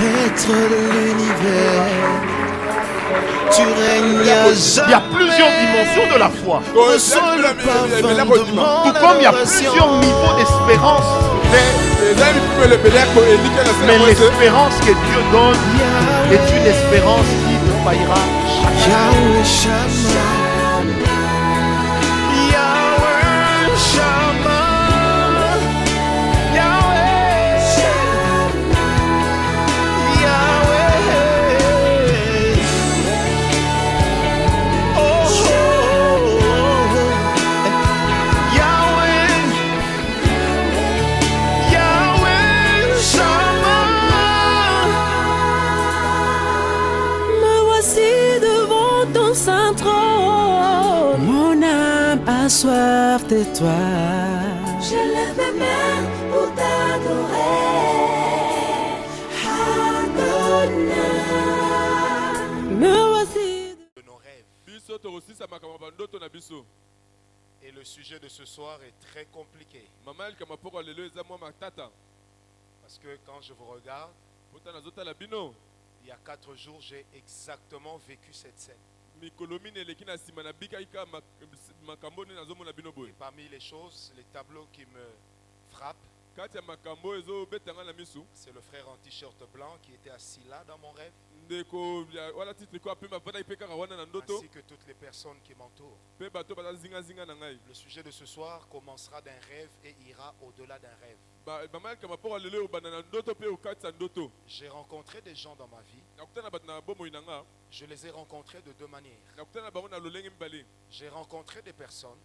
Maître de l'univers, tu règnes à jamais. Il y a plusieurs dimensions de la foi. Reçois le parfum de mon Tout comme il y a adoration. plusieurs niveaux d'espérance. Mais Mais l'espérance que Dieu donne est une espérance qui ne faillira jamais. Yahweh Shammah, Yahweh Shammah, Yahweh, Yahweh, oh, oh, Yahweh, Yahweh Shammah. Me voici devant ton saint trône. Mon âme a soif de toi. Je lève mes mains pour t'adorer. Adonai. Me voici. De nos rêves. Et le sujet de ce soir est très compliqué. Parce que quand je vous regarde, il y a 4 jours, j'ai exactement vécu cette scène. Et parmi les choses, les tableaux qui me frappent, c'est le frère en t-shirt blanc qui était assis là dans mon rêve, ainsi que toutes les personnes qui m'entourent. Le sujet de ce soir commencera d'un rêve et ira au-delà d'un rêve. J'ai rencontré des gens dans ma vie. Je les ai rencontrés de 2 manières. J'ai rencontré des personnes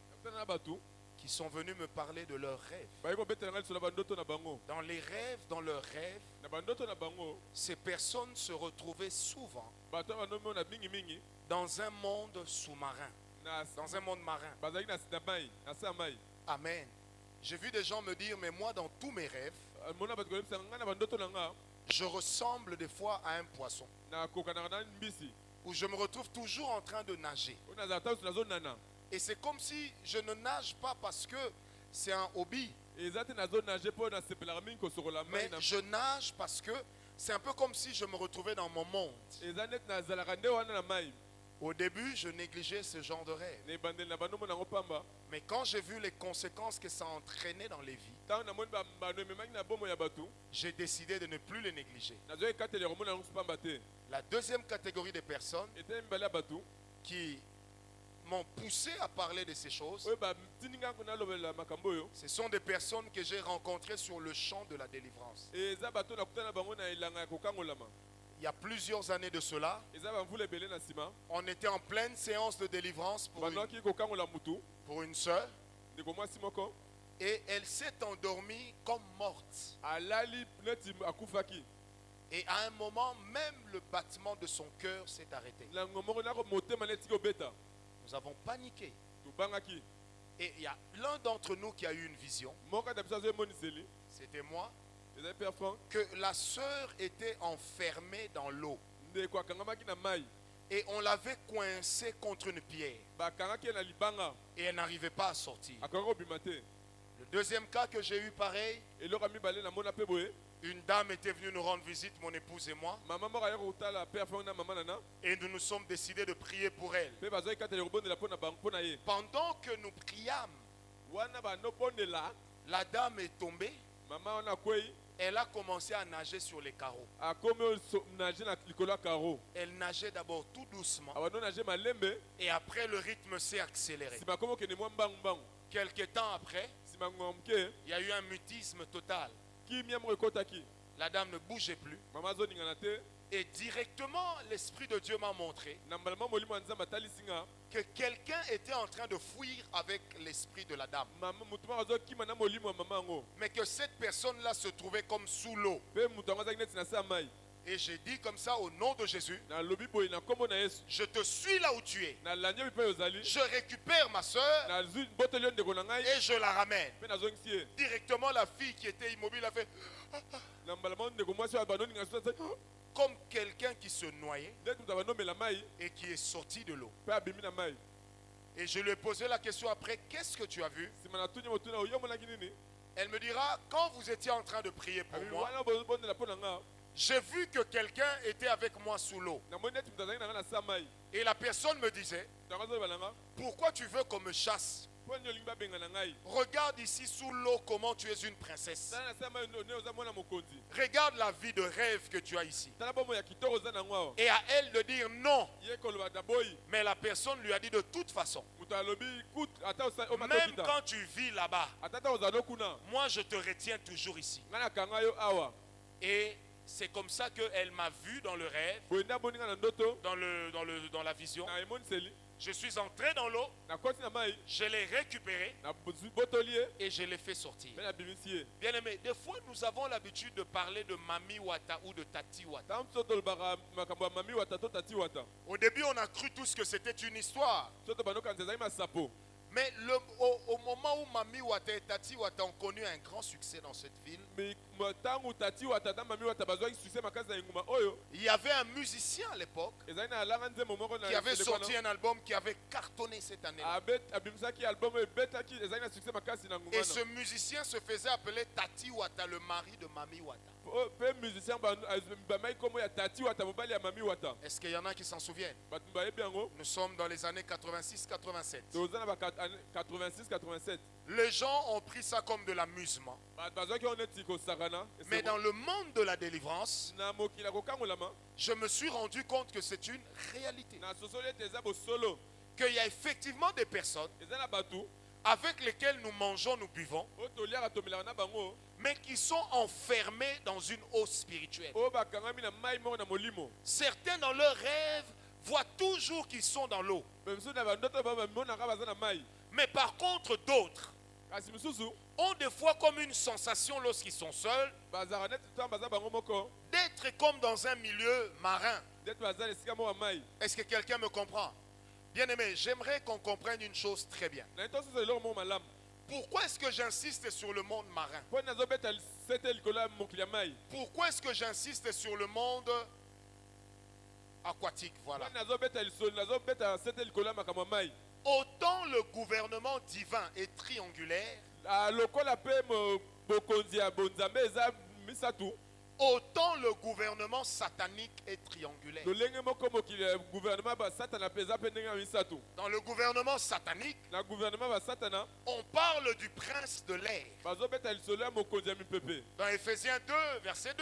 qui sont venus me parler de leurs rêves. Dans les rêves, dans leurs rêves, ces personnes se retrouvaient souvent dans un monde sous-marin, dans un monde marin. Amen. J'ai vu des gens me dire, mais moi dans tous mes rêves, je ressemble des fois à un poisson, où je me retrouve toujours en train de nager. Et c'est comme si je ne nage pas parce que c'est un hobby, mais je nage parce que c'est un peu comme si je me retrouvais dans mon monde. Au début, je négligeais ce genre de rêve. Mais quand j'ai vu les conséquences que ça entraînait dans les vies, j'ai décidé de ne plus les négliger. La deuxième catégorie de personnes qui m'ont poussé à parler de ces choses, ce sont des personnes que j'ai rencontrées sur le champ de la délivrance. Il y a plusieurs années de cela, on était en pleine séance de délivrance pour une sœur, et elle s'est endormie comme morte. Et à un moment, même le battement de son cœur s'est arrêté. Nous avons paniqué. Et il y a l'un d'entre nous qui a eu une vision. C'était moi. Que la sœur était enfermée dans l'eau. Et on l'avait coincée contre une pierre. Et elle n'arrivait pas à sortir. Le deuxième cas que j'ai eu pareil, une dame était venue nous rendre visite, mon épouse et moi. Et nous nous sommes décidés de prier pour elle. Pendant que nous priâmes, la dame est tombée. Elle a commencé à nager sur les carreaux. Elle nageait d'abord tout doucement. Et après, le rythme s'est accéléré. Quelques temps après, il y a eu un mutisme total. La dame ne bougeait plus. Et directement, l'Esprit de Dieu m'a montré que quelqu'un était en train de fuir avec l'esprit de la dame. Mais que cette personne-là se trouvait comme sous l'eau. Et j'ai dit comme ça, au nom de Jésus, je te suis là où tu es. Je récupère ma soeur et je la ramène. Directement, la fille qui était immobile a fait comme quelqu'un qui se noyait et qui est sorti de l'eau. Et je lui ai posé la question après, qu'est-ce que tu as vu? Elle me dira, quand vous étiez en train de prier pour moi, j'ai vu que quelqu'un était avec moi sous l'eau. Et la personne me disait, pourquoi tu veux qu'on me chasse? Regarde ici sous l'eau comment tu es une princesse. Regarde la vie de rêve que tu as ici. Et à elle de dire non. Mais la personne lui a dit de toute façon, même quand tu vis là-bas, moi je te retiens toujours ici. Et c'est comme ça qu'elle m'a vu dans le rêve, dans la vision. Je suis entré dans l'eau, je l'ai récupéré et je l'ai fait sortir. Bien aimé, des fois nous avons l'habitude de parler de Mami Wata ou de Tati Wata. Au début on a cru tous que c'était une histoire. Mais au moment où Mami Wata et Tati Wata ont connu un grand succès dans cette ville, il y avait un musicien à l'époque qui avait sorti un album qui avait cartonné cette année. Et ce musicien se faisait appeler Tati Wata, le mari de Mami Wata. Est-ce qu'il y en a qui s'en souviennent? Nous sommes dans les années 86-87. Les gens ont pris ça comme de l'amusement. Mais dans le monde de la délivrance, je me suis rendu compte que c'est une réalité. Qu'il y a effectivement des personnes avec lesquelles nous mangeons, nous buvons, mais qui sont enfermés dans une eau spirituelle. Certains dans leurs rêves voient toujours qu'ils sont dans l'eau. Mais par contre d'autres ont des fois comme une sensation lorsqu'ils sont seuls d'être comme dans un milieu marin. Est-ce que quelqu'un me comprend? Bien aimé, j'aimerais qu'on comprenne une chose très bien. Pourquoi est-ce que j'insiste sur le monde marin? Pourquoi est-ce que j'insiste sur le monde aquatique? Voilà. Autant le gouvernement divin est triangulaire, autant le gouvernement satanique est triangulaire. Dans le gouvernement satanique, on parle du prince de l'air. Dans Ephésiens 2, verset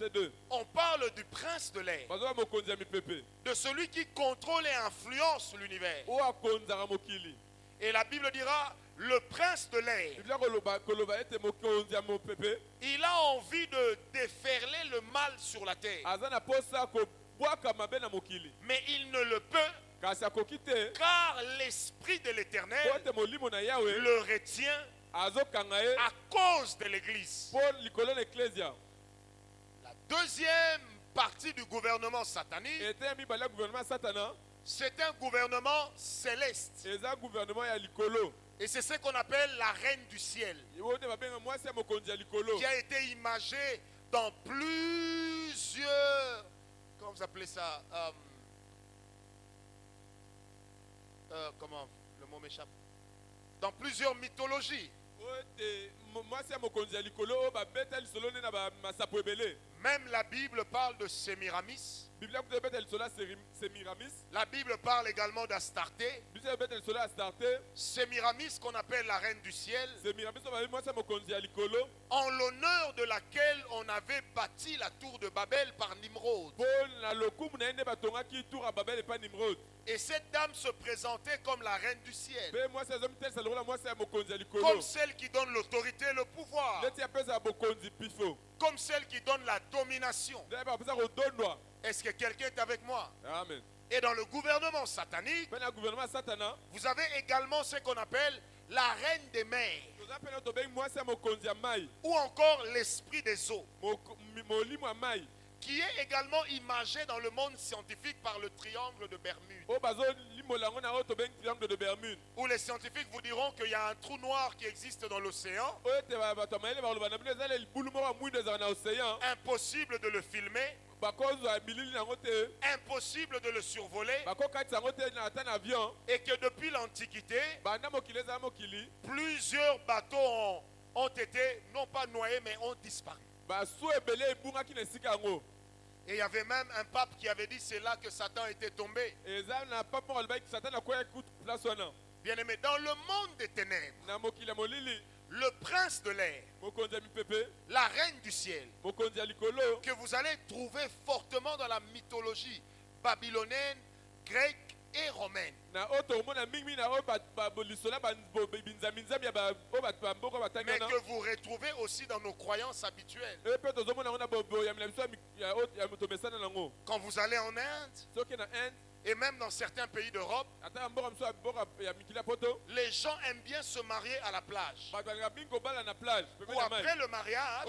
2, on parle du prince de l'air, de celui qui contrôle et influence l'univers. Et la Bible dira, le prince de l'air, il a envie de déferler le mal sur la terre. Mais il ne le peut, car l'esprit de l'Éternel le retient à cause de l'Église. La deuxième partie du gouvernement satanique, c'est un gouvernement céleste. Et c'est ce qu'on appelle la reine du ciel, qui a été imagée dans plusieurs, comment vous appelez ça, comment le mot m'échappe, dans plusieurs mythologies. Même la Bible parle de Sémiramis. La Bible parle également d'Astarté. Sémiramis qu'on appelle la reine du ciel, en l'honneur de laquelle on avait bâti la tour de Babel par Nimrod. Et cette dame se présentait comme la reine du ciel, comme celle qui donne l'autorité et le pouvoir, comme celle qui donne la domination. Est-ce que quelqu'un est avec moi? Amen. Et dans le gouvernement satanique, vous avez également ce qu'on appelle la reine des mers, ou encore l'esprit des eaux, qui est également imagé dans le monde scientifique par le triangle de Bermude. Où les scientifiques vous diront qu'il y a un trou noir qui existe dans l'océan. Impossible de le filmer. Impossible de le survoler. Et que depuis l'Antiquité, plusieurs bateaux ont été non pas noyés mais ont disparu. Et il y avait même un pape qui avait dit c'est là que Satan était tombé. Bien-aimé, dans le monde des ténèbres, le prince de l'air, la reine du ciel, que vous allez trouver fortement dans la mythologie babylonienne, grecque et romaine. Mais que vous retrouvez aussi dans nos croyances habituelles. Quand vous allez en Inde, et même dans certains pays d'Europe, les gens aiment bien se marier à la plage. Ou après le mariage,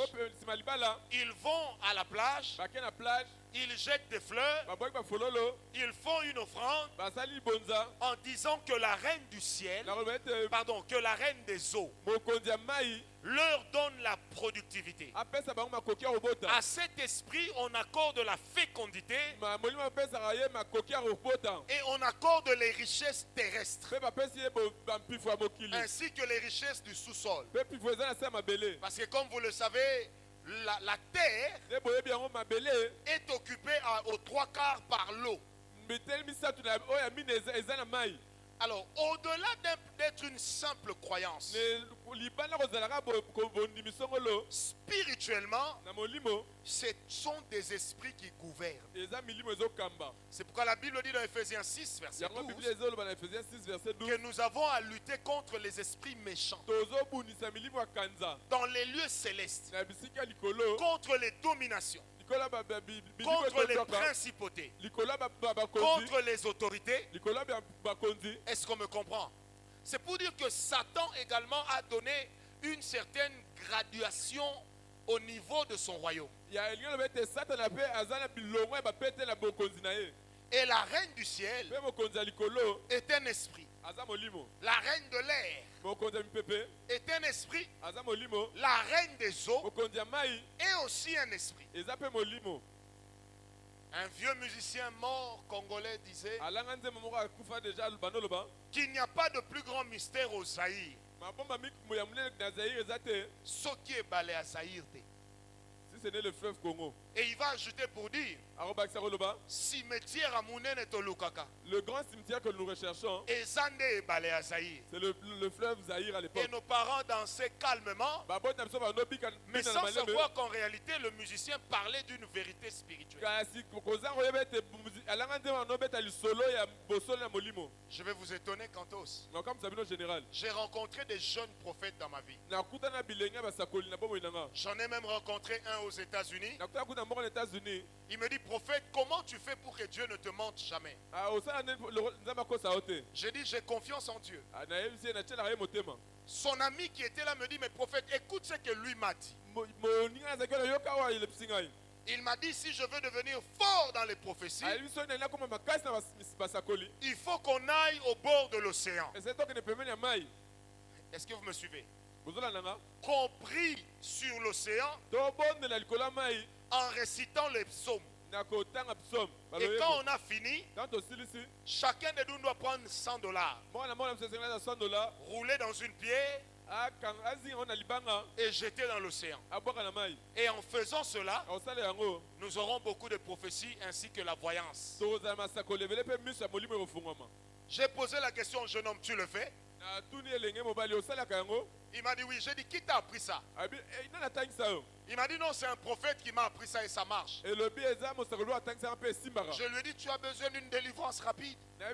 ils vont à la plage, ils jettent des fleurs, ils font une offrande en disant que la reine du ciel, pardon, que la reine des eaux leur donne la productivité. À cet esprit, on accorde la fécondité et on accorde les richesses terrestres ainsi que les richesses du sous-sol. Parce que comme vous le savez, la terre est occupée aux 3/4 par l'eau. Alors, au-delà d'être une simple croyance, spirituellement, ce sont des esprits qui gouvernent. C'est pourquoi la Bible dit dans Ephésiens 6, verset 12, que nous avons à lutter contre les esprits méchants dans les lieux célestes, contre les dominations, contre les principautés, contre les autorités. Est-ce qu'on me comprend? C'est pour dire que Satan également a donné une certaine graduation au niveau de son royaume. Et la reine du ciel est un esprit. La reine de l'air est un esprit. La reine des eaux est aussi un esprit. Un vieux musicien mort congolais disait qu'il n'y a pas de plus grand mystère au Zaïre. Ce qui est balé à Zaïre. Si ce n'est le fleuve Congo. Et il va ajouter pour dire cimetière à Mounen et Tolukaka. Le grand cimetière que nous recherchons, et Zande est balé à Zaïre. C'est le fleuve Zaïre à l'époque. Et nos parents dansaient calmement, mais sans savoir qu'en réalité le musicien parlait d'une vérité spirituelle. Je vais vous étonner quant j'ai rencontré des jeunes prophètes dans ma vie. J'en ai même rencontré un aux États-Unis. Il me dit, prophète, comment tu fais pour que Dieu ne te mente jamais? J'ai dit, j'ai confiance en Dieu. Son ami qui était là me dit, mais prophète, écoute ce que lui m'a dit. Il m'a dit, si je veux devenir fort dans les prophéties, il faut qu'on aille au bord de l'océan. Est-ce que vous me suivez? Qu'on prie sur l'océan en récitant les psaumes. Et quand on a fini, chacun de nous doit prendre $100, rouler dans une pierre et jeter dans l'océan. Et en faisant cela, nous aurons beaucoup de prophéties ainsi que la voyance. J'ai posé la question au jeune homme, tu le fais? Il m'a dit oui. J'ai dit, qui t'a appris ça? Il m'a dit non, c'est un prophète qui m'a appris ça et ça marche. Je lui ai dit, tu as besoin d'une délivrance rapide. En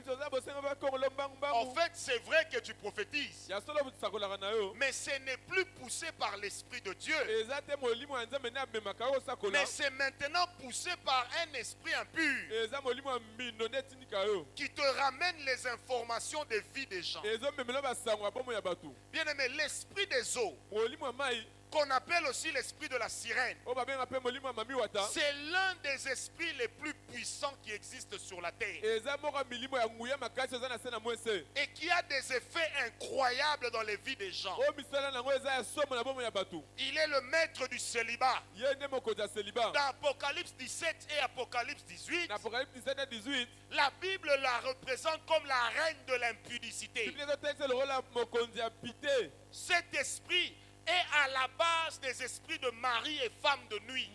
fait, c'est vrai que tu prophétises, mais ce n'est plus poussé par l'Esprit de Dieu, mais c'est maintenant poussé par un esprit impur qui te ramène les informations des vies des gens. Bien aimé, l'esprit des eaux, qu'on appelle aussi l'esprit de la sirène, c'est l'un des esprits les plus puissants qui existent sur la terre et qui a des effets incroyables dans les vies des gens. Il est le maître du célibat. Dans Apocalypse 17 et Apocalypse 18, la Bible la représente comme la reine de l'impudicité. Cet esprit est à la base des esprits de mari et femme de nuit.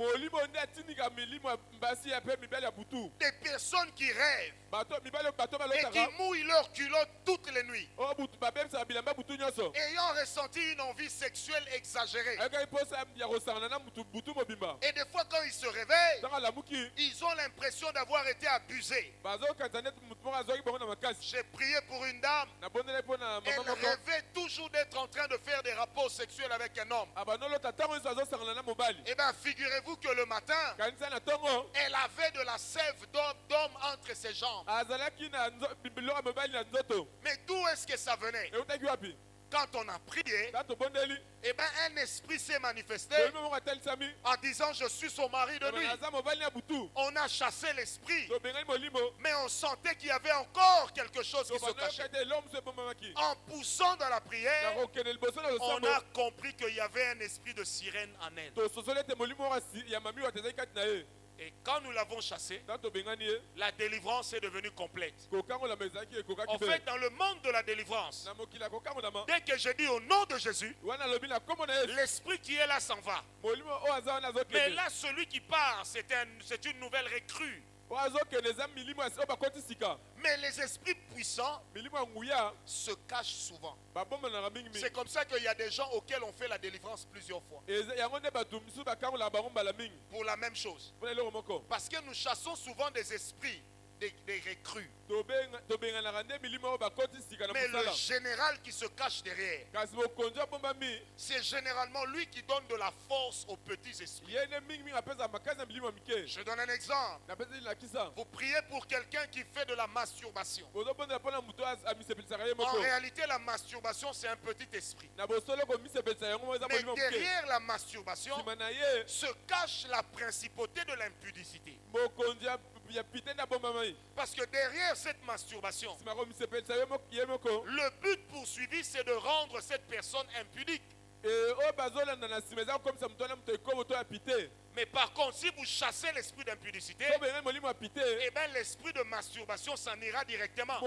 Des personnes qui rêvent et qui mouillent leurs culottes toutes les nuits, ayant ressenti une envie sexuelle exagérée. Et des fois quand ils se réveillent, ils ont l'impression d'avoir été abusés. J'ai prié pour une dame. Elle rêvait toujours d'être en train de faire des rapports sexuels avec un homme. Et bien figurez-vous que le matin, elle avait de la sève d'homme entre ses jambes. Mais d'où est-ce que ça venait? Quand on a prié, eh ben un esprit s'est manifesté en disant je suis son mari de nuit. On a chassé l'esprit, mais on sentait qu'il y avait encore quelque chose qui se cachait. En poussant dans la prière, on a compris qu'il y avait un esprit de sirène en elle. Et quand nous l'avons chassé, la délivrance est devenue complète. En fait, dans le monde de la délivrance, dès que je dis au nom de Jésus, l'esprit qui est là s'en va. Mais là, celui qui part, c'est une nouvelle recrue. Mais les esprits puissants se cachent souvent. C'est comme ça qu'il y a des gens auxquels on fait la délivrance plusieurs fois. Pour la même chose. Parce que nous chassons souvent des esprits, des recrues. Mais le général qui se cache derrière, c'est généralement lui qui donne de la force aux petits esprits. Je donne un exemple. Vous priez pour quelqu'un qui fait de la masturbation. En réalité, la masturbation, c'est un petit esprit. Mais derrière la masturbation se cache la principauté de l'impudicité. Parce que derrière cette masturbation, le but poursuivi, c'est de rendre cette personne impudique. Mais par contre, si vous chassez l'esprit d'impudicité, eh bien l'esprit de masturbation s'en ira directement.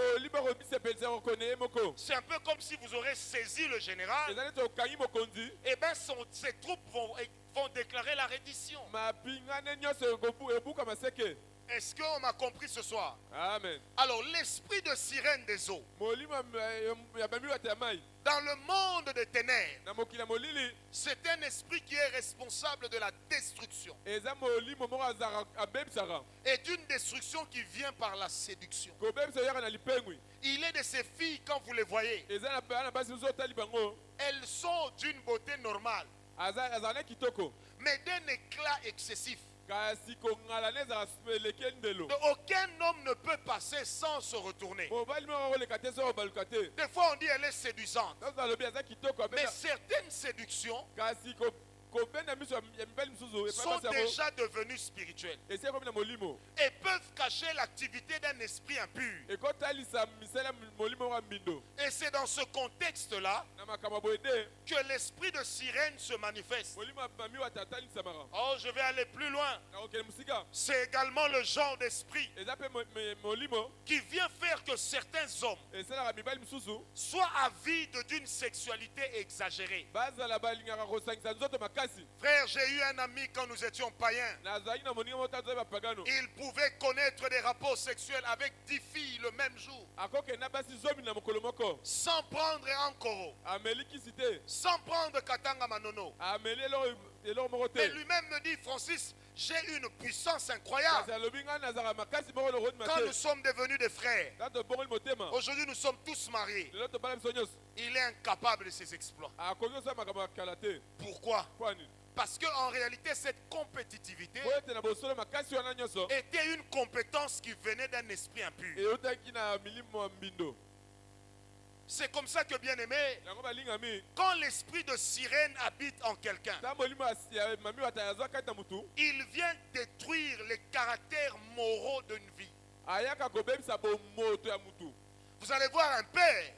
C'est un peu comme si vous aurez saisi le général. Eh bien ses troupes vont déclarer la reddition. Est-ce qu'on m'a compris ce soir? Amen. Alors l'esprit de sirène des eaux, dans le monde des ténèbres, c'est un esprit qui est responsable de la destruction. Et d'une destruction qui vient par la séduction. Il est de ces filles, quand vous les voyez, elles sont d'une beauté normale, mais d'un éclat excessif. Aucun homme ne peut passer sans se retourner. Des fois on dit elle est séduisante. Mais certaines séductions sont déjà devenues spirituelles et peuvent cacher l'activité d'un esprit impur. Et c'est dans ce contexte-là que l'esprit de sirène se manifeste. Oh, je vais aller plus loin. C'est également le genre d'esprit qui vient faire que certains hommes soient avides d'une sexualité exagérée. Frère, j'ai eu un ami quand nous étions païens. Il pouvait connaître des rapports sexuels avec 10 filles le même jour, sans prendre un koro, sans prendre katanga manono. Mais lui-même me dit, Francis, j'ai une puissance incroyable. Quand nous sommes devenus des frères, aujourd'hui nous sommes tous mariés, il est incapable de ses exploits. Pourquoi? Parce qu'en réalité, cette compétitivité était une compétence qui venait d'un esprit impur. C'est comme ça que, bien aimé, quand l'esprit de sirène habite en quelqu'un, il vient détruire les caractères moraux d'une vie. Vous allez voir un père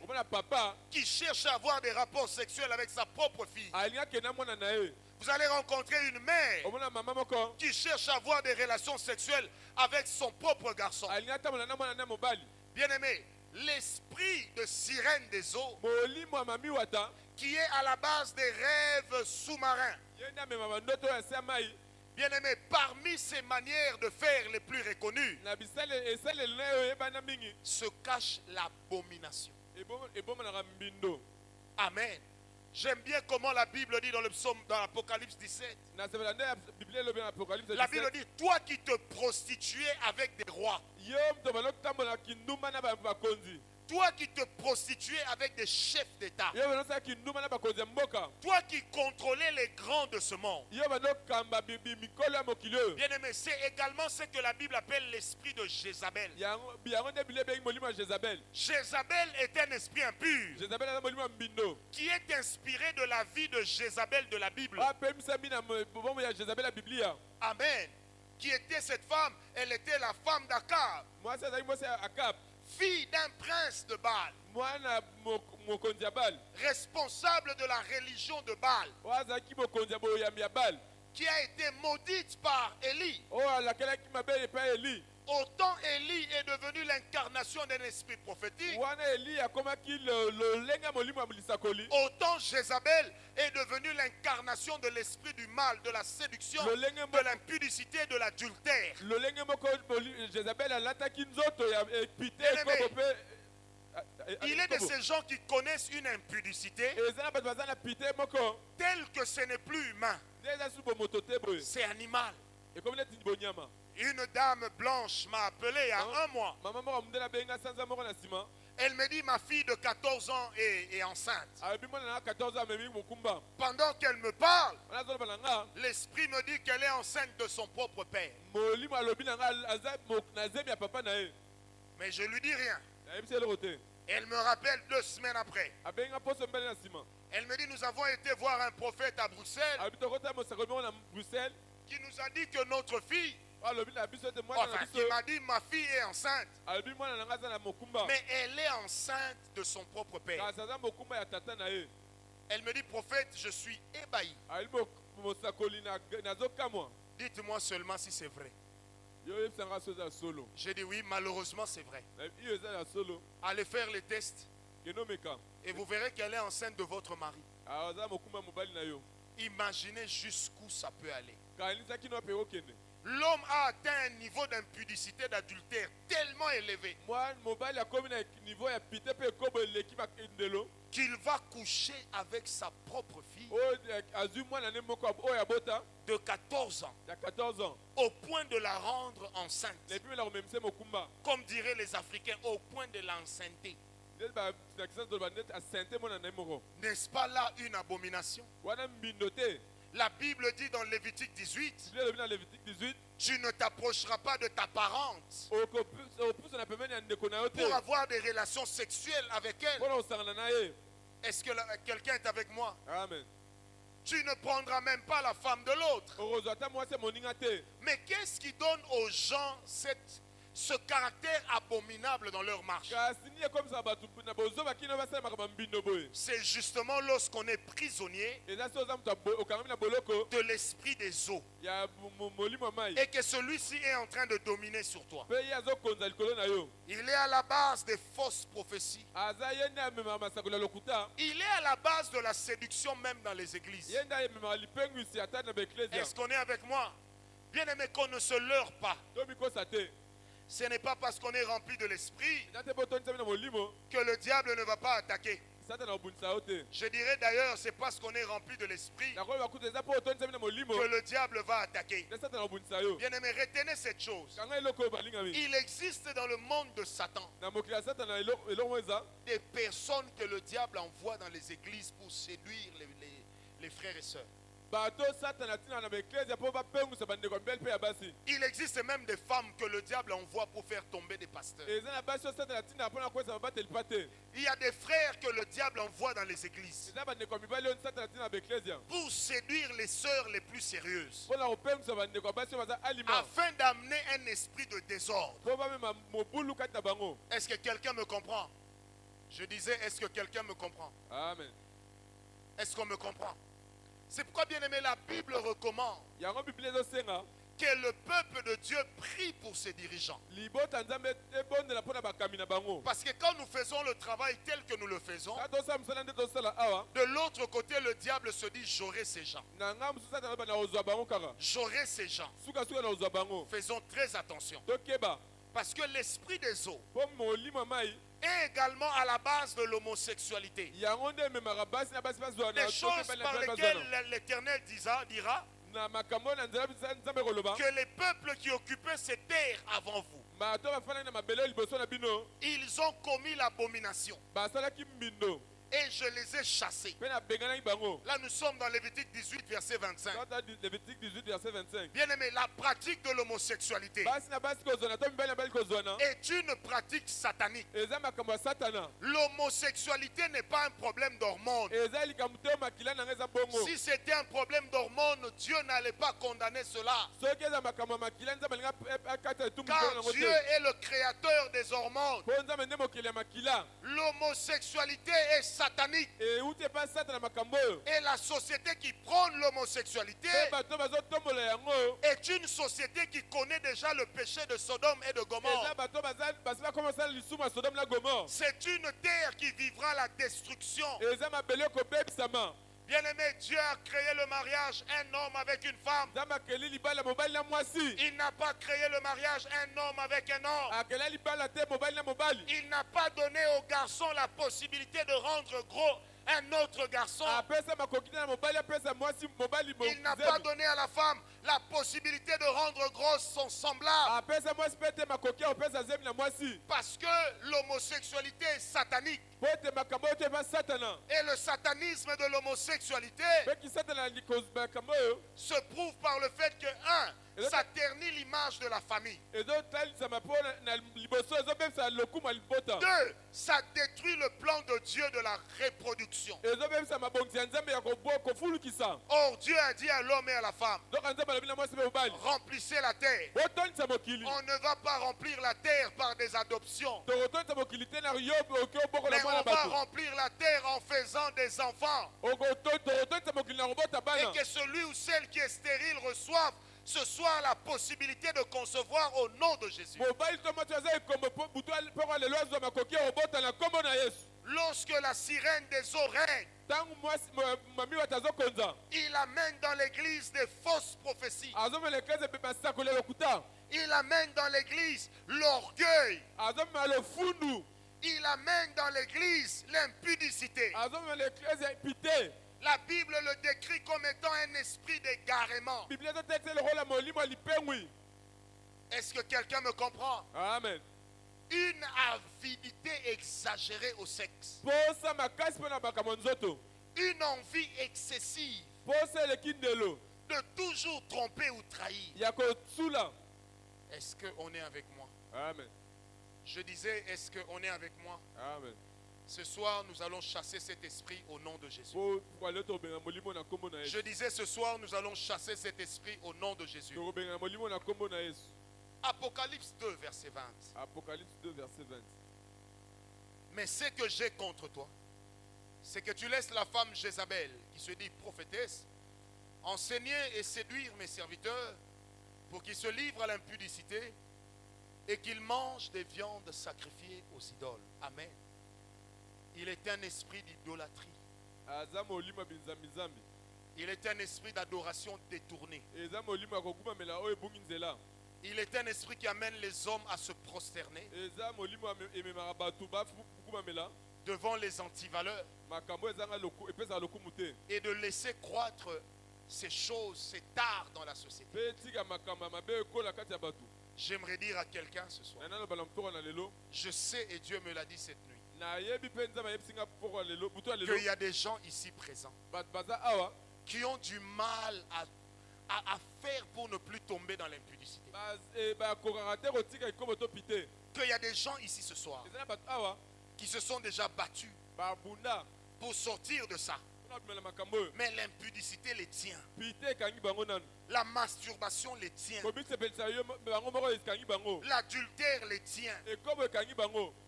qui cherche à avoir des rapports sexuels avec sa propre fille. Vous allez rencontrer une mère qui cherche à avoir des relations sexuelles avec son propre garçon. Bien aimé, l'esprit de sirène des eaux qui est à la base des rêves sous-marins. Bien-aimé, parmi ces manières de faire les plus reconnues se cache l'abomination. Amen. J'aime bien comment la Bible dit dans le psaume, dans l'Apocalypse 17. La Bible dit, toi qui te prostituais avec des rois, toi qui te prostituais avec des chefs d'État, toi qui contrôlais les grands de ce monde. Bien-aimé, c'est également ce que la Bible appelle l'esprit de Jézabel. Jézabel est un esprit impur qui est inspiré de la vie de Jézabel de la Bible. Amen. Qui était cette femme? Elle était la femme d'Akab, fille d'un prince de Baal, responsable de la religion de Baal, qui a été maudite par Élie. Autant Élie est devenu l'incarnation d'un esprit prophétique, autant Jézabel est devenu l'incarnation de l'esprit du mal, de la séduction, de l'impudicité, de l'adultère. Il est de ces gens qui connaissent une impudicité telle que ce n'est plus humain, c'est animal. Une dame blanche m'a appelé il y a un mois. Elle me dit, ma fille de 14 ans est enceinte. Pendant qu'elle me parle, l'esprit me dit qu'elle est enceinte de son propre père. Mais je lui dis rien. Elle me rappelle 2 semaines après. Elle me dit, nous avons été voir un prophète à Bruxelles qui nous a dit que notre fille, enfin, qui m'a dit, ma fille est enceinte. Mais elle est enceinte de son propre père. Elle me dit, prophète, je suis ébahi. Dites-moi seulement si c'est vrai. J'ai dit oui, malheureusement c'est vrai. Allez faire les tests et vous verrez qu'elle est enceinte de votre mari. Imaginez jusqu'où ça peut aller. L'homme a atteint un niveau d'impudicité, d'adultère tellement élevé qu'il va coucher avec sa propre fille de 14 ans au point de la rendre enceinte. Comme diraient les Africains, au point de l'enceinte. N'est-ce pas là une abomination? La Bible dit dans Lévitique 18, tu ne t'approcheras pas de ta parente pour avoir des relations sexuelles avec elle. Est-ce que quelqu'un est avec moi? Amen. Tu ne prendras même pas la femme de l'autre. Mais qu'est-ce qui donne aux gens ce caractère abominable dans leur marche? C'est justement lorsqu'on est prisonnier de l'esprit des eaux et que celui-ci est en train de dominer sur toi. Il est à la base des fausses prophéties. Il est à la base de la séduction même dans les églises. Est-ce qu'on est avec moi? Bien aimé, qu'on ne se leurre pas. Ce n'est pas parce qu'on est rempli de l'esprit que le diable ne va pas attaquer. Je dirais d'ailleurs, c'est parce qu'on est rempli de l'esprit que le diable va attaquer. Bien aimé, retenez cette chose. Il existe dans le monde de Satan des personnes que le diable envoie dans les églises pour séduire les frères et sœurs. Il existe même des femmes que le diable envoie pour faire tomber des pasteurs. Il y a des frères que le diable envoie dans les églises pour séduire les sœurs les plus sérieuses, afin d'amener un esprit de désordre. Est-ce que quelqu'un me comprend? Je disais, est-ce que quelqu'un me comprend? Amen. Est-ce qu'on me comprend? C'est pourquoi, bien aimé, la Bible recommande que le peuple de Dieu prie pour ses dirigeants. Parce que quand nous faisons le travail tel que nous le faisons, de l'autre côté, le diable se dit, j'aurai ces gens. J'aurai ces gens. Faisons très attention. Parce que l'esprit des eaux est également à la base de l'homosexualité. Des choses par lesquelles l'Éternel dira que les peuples qui occupaient ces terres avant vous, ils ont commis l'abomination. Et je les ai chassés. Là, nous sommes dans Lévitique 18, verset 25. Bien aimé, la pratique de l'homosexualité est une pratique satanique. L'homosexualité n'est pas un problème d'hormones. Si c'était un problème d'hormones, Dieu n'allait pas condamner cela. Car Dieu est le créateur des hormones. L'homosexualité est satanique. Et la société qui prône l'homosexualité est une société qui connaît déjà le péché de Sodome et de Gomorrhe. C'est une terre qui vivra la destruction. Bien-aimé, Dieu a créé le mariage, un homme avec une femme. Il n'a pas créé le mariage, un homme avec un homme. Il n'a pas donné au garçon la possibilité de rendre gros un autre garçon. Il n'a pas donné à la femme la possibilité de rendre gros son semblable. Parce que l'homosexualité est satanique. Et le satanisme de l'homosexualité se prouve par le fait que, ça ternit l'image de la famille. 2, ça détruit le plan de Dieu de la reproduction. Or, Dieu a dit à l'homme et à la femme, remplissez la terre. On ne va pas remplir la terre par des adoptions, mais on va remplir la terre en faisant des enfants. Et que celui ou celle qui est stérile reçoive ce soir la possibilité de concevoir au nom de Jésus. Lorsque la sirène des eaux règne, il amène dans l'église des fausses prophéties. Il amène dans l'église l'orgueil. Il amène dans l'église l'impudicité. La Bible le décrit comme étant un esprit d'égarement. Est-ce que quelqu'un me comprend? Amen. Une avidité exagérée au sexe. Une envie excessive de toujours tromper ou trahir. Est-ce qu'on est avec moi? Amen. Je disais, est-ce qu'on est avec moi? Amen. Ce soir, nous allons chasser cet esprit au nom de Jésus. Je disais, ce soir, nous allons chasser cet esprit au nom de Jésus. Apocalypse 2, verset 20. Apocalypse 2, verset 20. Mais ce que j'ai contre toi, c'est que tu laisses la femme Jézabel, qui se dit prophétesse, enseigner et séduire mes serviteurs pour qu'ils se livrent à l'impudicité et qu'ils mangent des viandes sacrifiées aux idoles. Amen. Il est un esprit d'idolâtrie. Il est un esprit d'adoration détournée. Il est un esprit qui amène les hommes à se prosterner devant les antivaleurs et de laisser croître ces choses, ces tares dans la société. J'aimerais dire à quelqu'un ce soir, je sais et Dieu me l'a dit cette nuit, qu'il y a des gens ici présents qui ont du mal à faire pour ne plus tomber dans l'impudicité. Qu'il y a des gens ici ce soir qui se sont déjà battus pour sortir de ça. Mais l'impudicité les tient. La masturbation les tient. L'adultère les tient.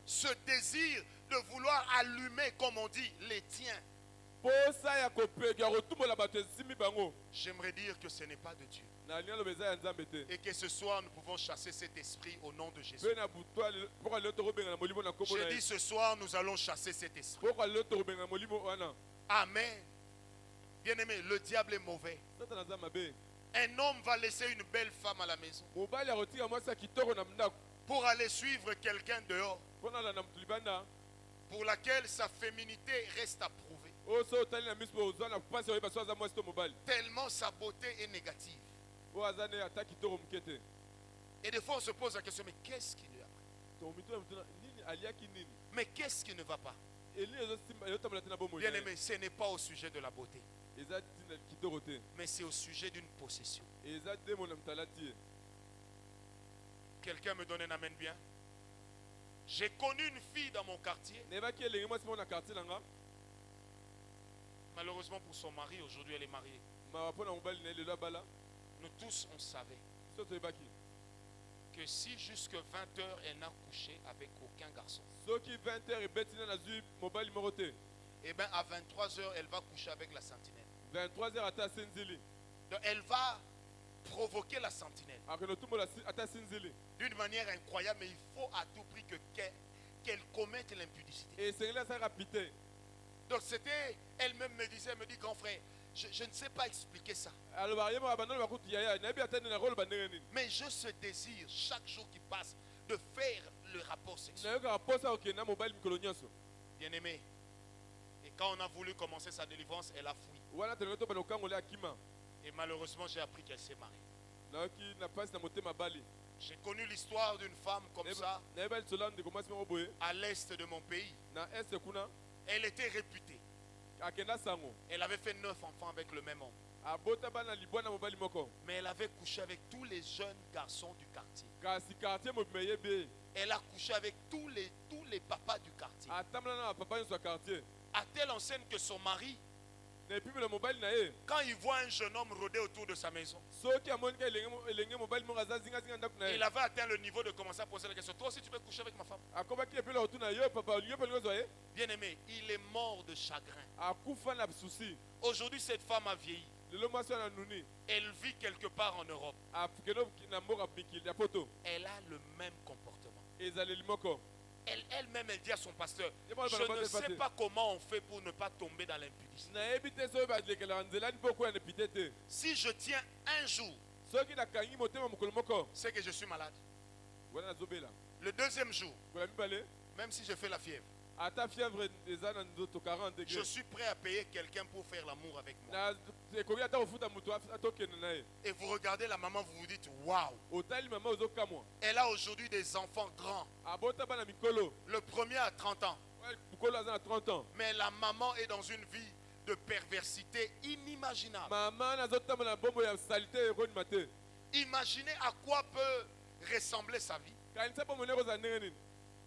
Ce désir de vouloir allumer, comme on dit, les tient. J'aimerais dire que ce n'est pas de Dieu. Et que ce soir, nous pouvons chasser cet esprit au nom de Jésus. J'ai dit ce soir, nous allons chasser cet esprit. Amen. Bien-aimé, le diable est mauvais. Un homme va laisser une belle femme à la maison pour aller suivre quelqu'un dehors, pour laquelle sa féminité reste à prouver. Tellement sa beauté est négative. Et des fois on se pose la question, mais qu'est-ce qui lui a pris? Mais qu'est-ce qui ne va pas? Bien-aimé, ce n'est pas au sujet de la beauté, mais c'est au sujet d'une possession. Quelqu'un me donne un amen bien? J'ai connu une fille dans mon quartier. Malheureusement pour son mari, aujourd'hui elle est mariée. Nous tous on savait que si jusque 20h elle n'a couché avec aucun garçon, et bien à 23h elle va coucher avec la sentinelle. Donc elle va provoquer la sentinelle d'une manière incroyable, mais il faut à tout prix qu'elle commette l'impudicité. Donc c'était, elle-même me disait, elle me dit, grand frère, je ne sais pas expliquer ça, mais je ce désir chaque jour qui passe de faire le rapport sexuel. Bien aimé, et quand on a voulu commencer sa délivrance, elle a fui. Et malheureusement j'ai appris qu'elle s'est mariée. J'ai connu l'histoire d'une femme comme ça à l'est de mon pays. Elle était réputée. Elle avait fait 9 enfants avec le même homme. Mais elle avait couché avec tous les jeunes garçons du quartier. Elle a couché avec tous les papas du quartier. À telle enseigne que son mari, quand il voit un jeune homme rôder autour de sa maison, il avait atteint le niveau de commencer à poser la question, toi aussi tu peux coucher avec ma femme? Bien aimé, il est mort de chagrin. Aujourd'hui cette femme a vieilli. Elle vit quelque part en Europe. Elle a le même comportement. Elle-même, elle dit à son pasteur, je ne sais pas comment on fait pour ne pas tomber dans l'impudicité. Si je tiens un jour, c'est que je suis malade. Le deuxième jour, même si je fais la fièvre, je suis prêt à payer quelqu'un pour faire l'amour avec moi. Et vous regardez la maman, vous vous dites, waouh, elle a aujourd'hui des enfants grands. Le premier a 30 ans. Mais la maman est dans une vie de perversité inimaginable. Imaginez à quoi peut ressembler sa vie.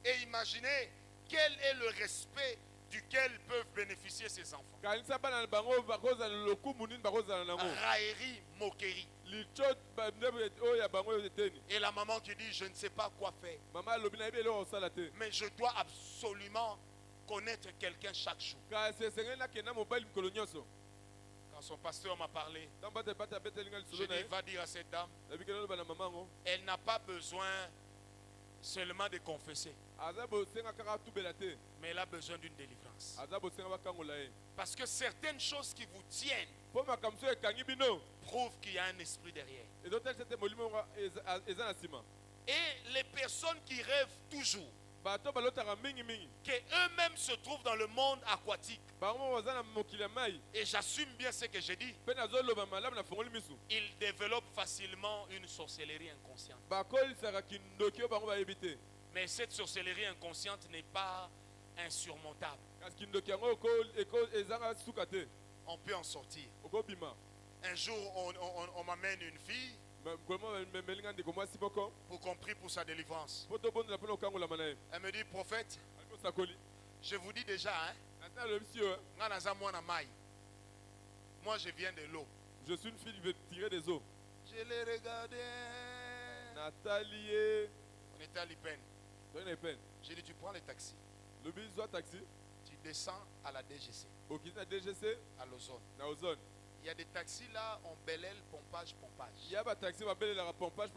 Et imaginez quel est le respect duquel peuvent bénéficier ces enfants. Raillerie, moquerie. Et la maman qui dit, je ne sais pas quoi faire, mais je dois absolument connaître quelqu'un chaque jour. Quand son pasteur m'a parlé, je dis, va dire à cette dame, elle n'a pas besoin seulement de confesser, mais elle a besoin d'une délivrance. Parce que certaines choses qui vous tiennent prouvent qu'il y a un esprit derrière. Et les personnes qui rêvent toujours qu'eux-mêmes se trouvent dans le monde aquatique, et j'assume bien ce que j'ai dit, ils développent facilement une sorcellerie inconsciente. Mais cette sorcellerie inconsciente n'est pas insurmontable. On peut en sortir. Un jour, on m'amène une fille pour qu'on prie pour sa délivrance. Elle me dit, prophète, je vous dis déjà, moi je viens de l'eau. Je suis une fille qui veut tirer des eaux. Je l'ai regardé. Nathalie. On était à Lipen. J'ai dit, tu prends le taxi. Le taxi. Tu descends à la DGC. Au DGC. À l'Ozone. Il y a des taxis là en Bel-Air, pompage. Il y a un taxi qui appelle la pompage.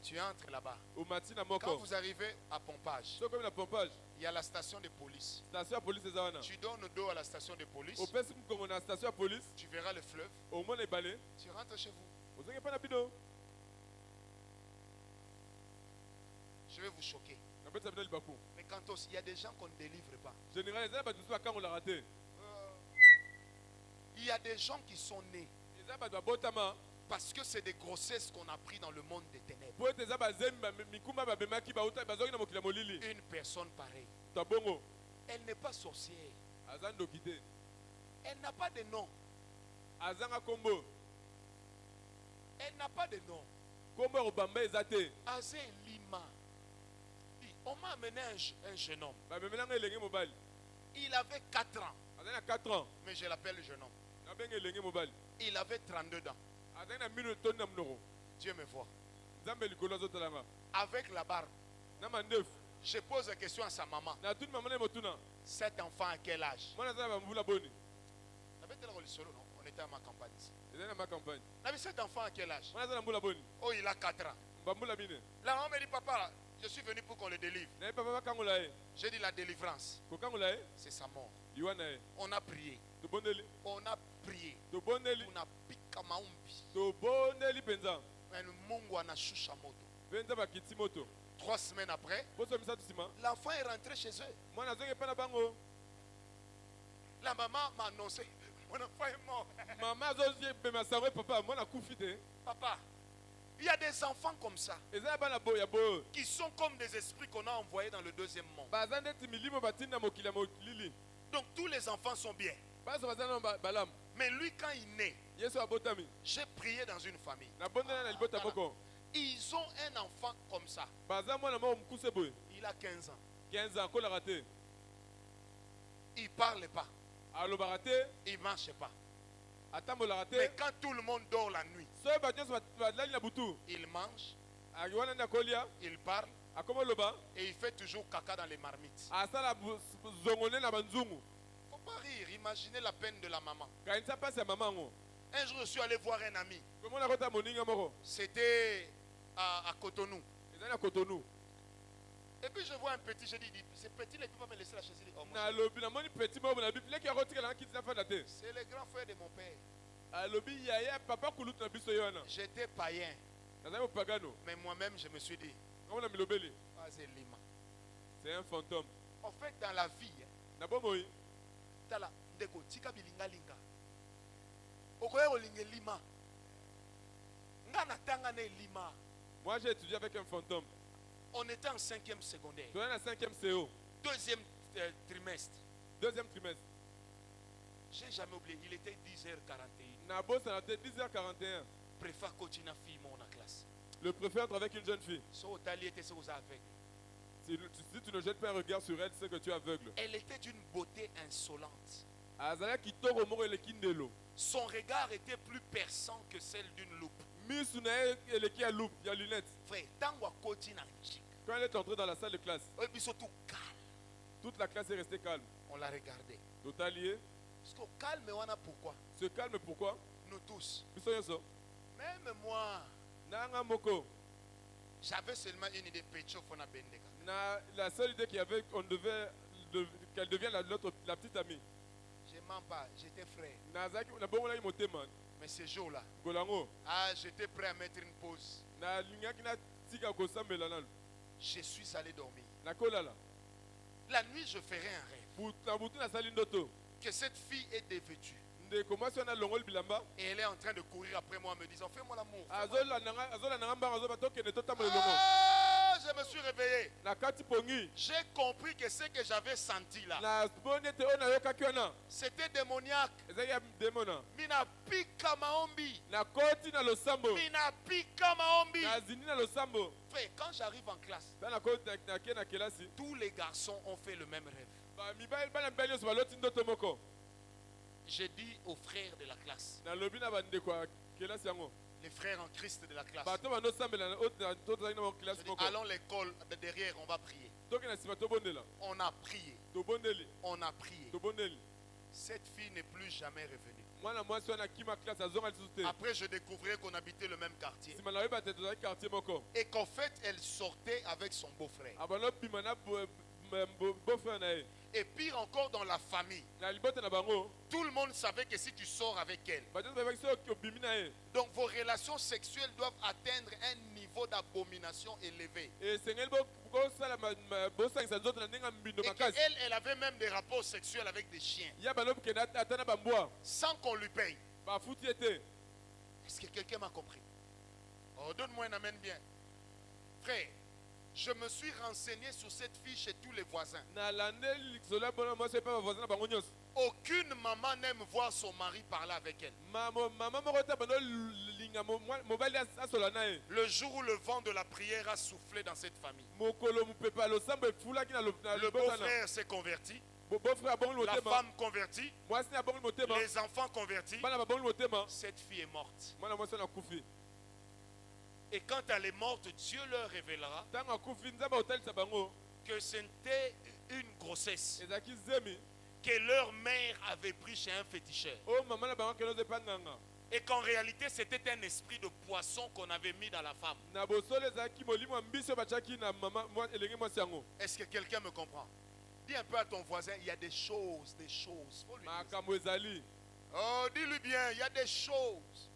Tu entres là-bas. Au matin, à Quand Moko. vous arrivez à pompage, C'est comme la pompage. il y a la station de police. Station de police, c'est ça. Tu donnes le dos à la station de police. Au père, comme on a la station de police, Tu verras le fleuve. au moins les balais. Tu rentres chez vous. Vous n'avez pas d'habitude. Je vais vous choquer. On peut s'appeler le Bakou. Mais quand aussi, il y a des gens qu'on ne délivre pas. Généralement, les gens quand on l'a raté. Il y a des gens qui sont nés Les gens doivent botama. parce que c'est des grossesses qu'on a pris dans le monde des ténèbres. Pour être bazemba, mikuma babemaki bauta bazongi na mokila molili. Une personne pareille, Tabongo. elle n'est pas sorcière. Azan dokite. Elle n'a pas de nom. Azanga kombo. Elle n'a pas de nom. Kombo obamba ezate. Azé Lima. On m'a amené un jeune homme. Babemelanga elenge mobali. Il avait 4 ans. Azana 4 ans. Mais je l'appelle le jeune homme. Na benga elenge mobali. Il avait 32 ans. Azana minu tonna mnoro. Dieu me voit. Nzambe likolo azotalanga. Avec la barbe. Na mandef. Je pose la question à sa maman. Na tuni maman na motuna. Cet enfant à quel âge? Mwana zala bambula boni. On était à ma campagne ici. Ezana ma campagne. Cet enfant à quel âge? Mwana zala mbula boni. Oh, il a 4 ans. Bambula bine. La maman me dit, papa, je suis venu pour qu'on le délivre. Na papa bakangola e. J'ai dit la délivrance, Ko kangola e. c'est sa mort. Iwana e. On a prié. To bondeli. On a prié. To bondeli. On a pika maumbi. To bondeli penza. Mais Mungu anashusha moto. Penza bakiti moto. 3 semaines après, Poso misatu sima. l'enfant est rentré chez eux. Mwana zonge pana bango. La maman m'a annoncé, mon enfant est mort. Maman zozie bema sangwe papa mwana kufite. Papa, il y a des enfants comme ça, Ezana bana boya bo. qui sont comme des esprits qu'on a envoyés dans le deuxième monde. Bazande timilimo batinda mokila molili. Donc tous les enfants sont bien. Baso bazana balam. Mais lui, quand il naît, Yesu abotami. j'ai prié dans une famille. Na bondela na libota moko. Ils ont un enfant comme ça. Baza mwana mo mkuse boy. Il a 15 ans. 15 ans kola raté. Il ne parle pas. Alo baraté. Il ne marche pas. Atambola raté. Mais quand tout le monde dort la nuit, So bajo so badlali na butu. il mange, Agiwana na kolia. il parle Akomo loba. et il fait toujours caca dans les marmites. Asala zongone na banzungu. Faut pas rire. Imaginez la peine de la maman. Kainsa passe ya maman ngo. Un jour, je suis allé voir un ami. Comment on a kota moninga moko. C'était à Cotonou. Ezana Cotonou. Et puis je vois un petit, je dis, ce petit, il ne peut pas me laisser la chaise. Il dit, oh, Na lobi na moni petit mo na bible ki akotika na kiti na fanda te. c'est le grand frère de mon père. Alobi yaya papa kulut na biso yona. J'étais païen. Nazali pagano. Mais moi-même, je me suis dit, Comment on a milobeli. ah, c'est Lima. C'est un fantôme. En fait, dans la vie, Na bomoi. tu as la ndeko, tika bilinga linga. Okoye olinge Lima. Nga natanga ne Lima. Moi j'ai étudié avec un fantôme. On était en 5e secondaire. Tu es en 5e CO. 2e trimestre. 2e trimestre. J'ai jamais oublié. Il était 10h41. Na bosse à 10h41. Préfère continuer à filmer mon classe. Le préfet entre avec une jeune fille. So tali était ce que vous avez. Si tu ne jettes pas un regard sur elle, c'est que tu es aveugle. Elle était d'une beauté insolente. Azala kitoko moko le kindelo. Son regard était plus perçant que celle d'une loupe. Misu na ele ki a loupe, il y a lunettes. Frère, tango a continue. Quand elle est entrée dans la salle de classe, Et puis surtout calme. toute la classe est restée calme. On l'a regardé. Totalier. Parce que calme, on a pourquoi? Se calme pourquoi? Nous tous. Biso yoso. Même moi, Nanga moko. j'avais seulement une idée. Pecho Fona Bendeka. Na la seule idée qu'il y avait, qu'elle devienne la petite amie. Je mens pas, j'étais frère. Nazaki na bongo na motema. Mais ce jour-là, Golango. j'étais prêt à mettre une pause. Na lingaki na tika ko sambela nalo. Je suis allé dormir. Na kolala. La nuit, je ferai un rêve. Na butu na sali ndoto. Que cette fille est dévêtue. De comment si on a longol bilamba. Et elle est en train de courir après moi en me disant, fais-moi l'amour. Azola nanga mbanga azoba toke ne totamo longo. Ah, je me suis réveillé. Na kati pongi. J'ai compris que ce que j'avais senti là, Na bonete ona yokaki wana. c'était démoniaque. Ezaki ya demona. Mina pika maombi. Na koti na losambo. Mina pika maombi. Na zini na losambo. Frère, quand j'arrive en classe, Na koti na ke na kelasi. tous les garçons ont fait le même rêve. Ba mibali bana mbeli so baloti ndoto moko. J'ai dit aux frères de la classe, Na lobi na bande kwa kelasi yango. les frères en Christ de la classe, Bato bano sambela na autre na toto na je kelasi dis, moko. allons l'école de derrière, on va prier. Toke na sima to bondela. On a prié. To bondeli. On a prié. To bondeli. Cette fille n'est plus jamais revenue. Après, je découvrais qu'on habitait le même quartier. Et qu'en fait, elle sortait avec son beau-frère. Et pire encore dans la famille. Tout le monde savait que si tu sors avec elle, donc vos relations sexuelles doivent atteindre un niveau d'abomination élevé. Et qu'elle, elle avait même des rapports sexuels avec des chiens. Sans qu'on lui paye. Est-ce que quelqu'un m'a compris? Oh, donne-moi un amen bien. Frère, je me suis renseigné sur cette fille chez tous les voisins. Aucune maman n'aime voir son mari parler avec elle. Le jour où le vent de la prière a soufflé dans cette famille, le beau-frère s'est converti, la femme convertie, les enfants convertis. Cette fille est morte. Et quand elle est morte, Dieu leur révélera que c'était une grossesse que leur mère avait pris chez un féticheur. Et qu'en réalité, c'était un esprit de poisson qu'on avait mis dans la femme. Est-ce que quelqu'un me comprend? Dis un peu à ton voisin, il y a des choses, des choses. Faut lui dire. Oh, dis-lui bien, il y a des choses.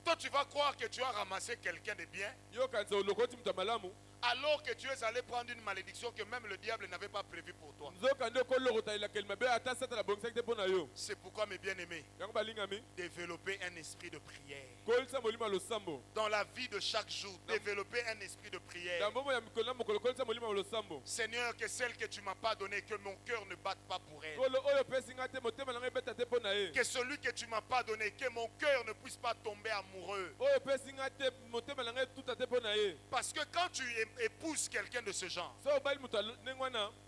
Toi, tu vas croire que tu as ramassé quelqu'un de bien, alors que tu es allé prendre une malédiction que même le diable n'avait pas prévue pour toi. C'est pourquoi, mes bien-aimés, développer un esprit de prière. Dans la vie de chaque jour, développer un esprit de prière. Seigneur, que celle que tu ne m'as pas donnée, que mon cœur ne batte pas pour elle. Que celui que tu ne m'as pas donné, que mon cœur ne puisse pas tomber amoureux. Parce que quand tu épouses quelqu'un de ce genre,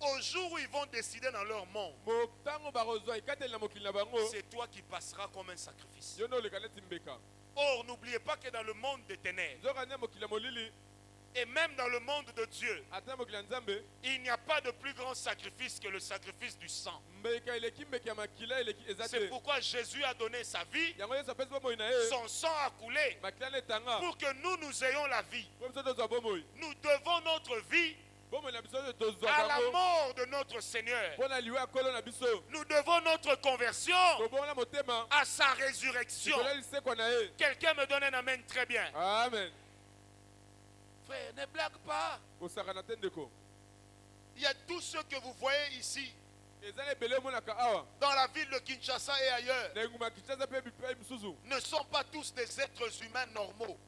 au jour où ils vont décider dans leur monde, c'est toi qui passeras comme un sacrifice. Or, n'oubliez pas que dans le monde des ténèbres, et même dans le monde de Dieu, il n'y a pas de plus grand sacrifice que le sacrifice du sang. C'est pourquoi Jésus a donné sa vie, son sang a coulé pour que nous ayons la vie. Nous devons notre vie à la mort de notre Seigneur. Nous devons notre conversion à sa résurrection. Quelqu'un me donne un amen très bien. Amen. Frère, ne blague pas. Il y a tous ceux que vous voyez ici, dans la ville de Kinshasa et ailleurs, ne sont pas tous des êtres humains normaux.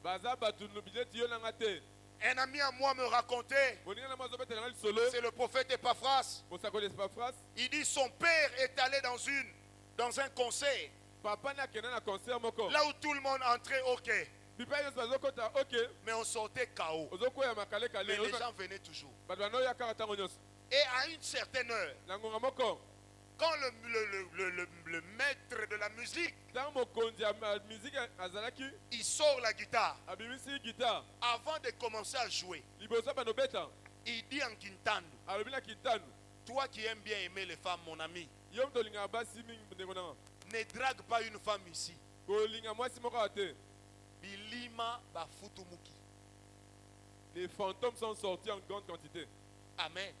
Un ami à moi me racontait, c'est le prophète Epaphras. Il dit son père est allé dans un concert, là où tout le monde entrait ok, mais on sortait KO. Mais les gens venaient toujours. Et à une certaine heure, quand le maître de la musique, il sort la guitare, avant de commencer à jouer, il dit en Kintandu, toi qui aimes bien aimer les femmes, mon ami, ne drague pas une femme ici. Bilima Bafutumuki. Les fantômes sont sortis en grande quantité. Amen.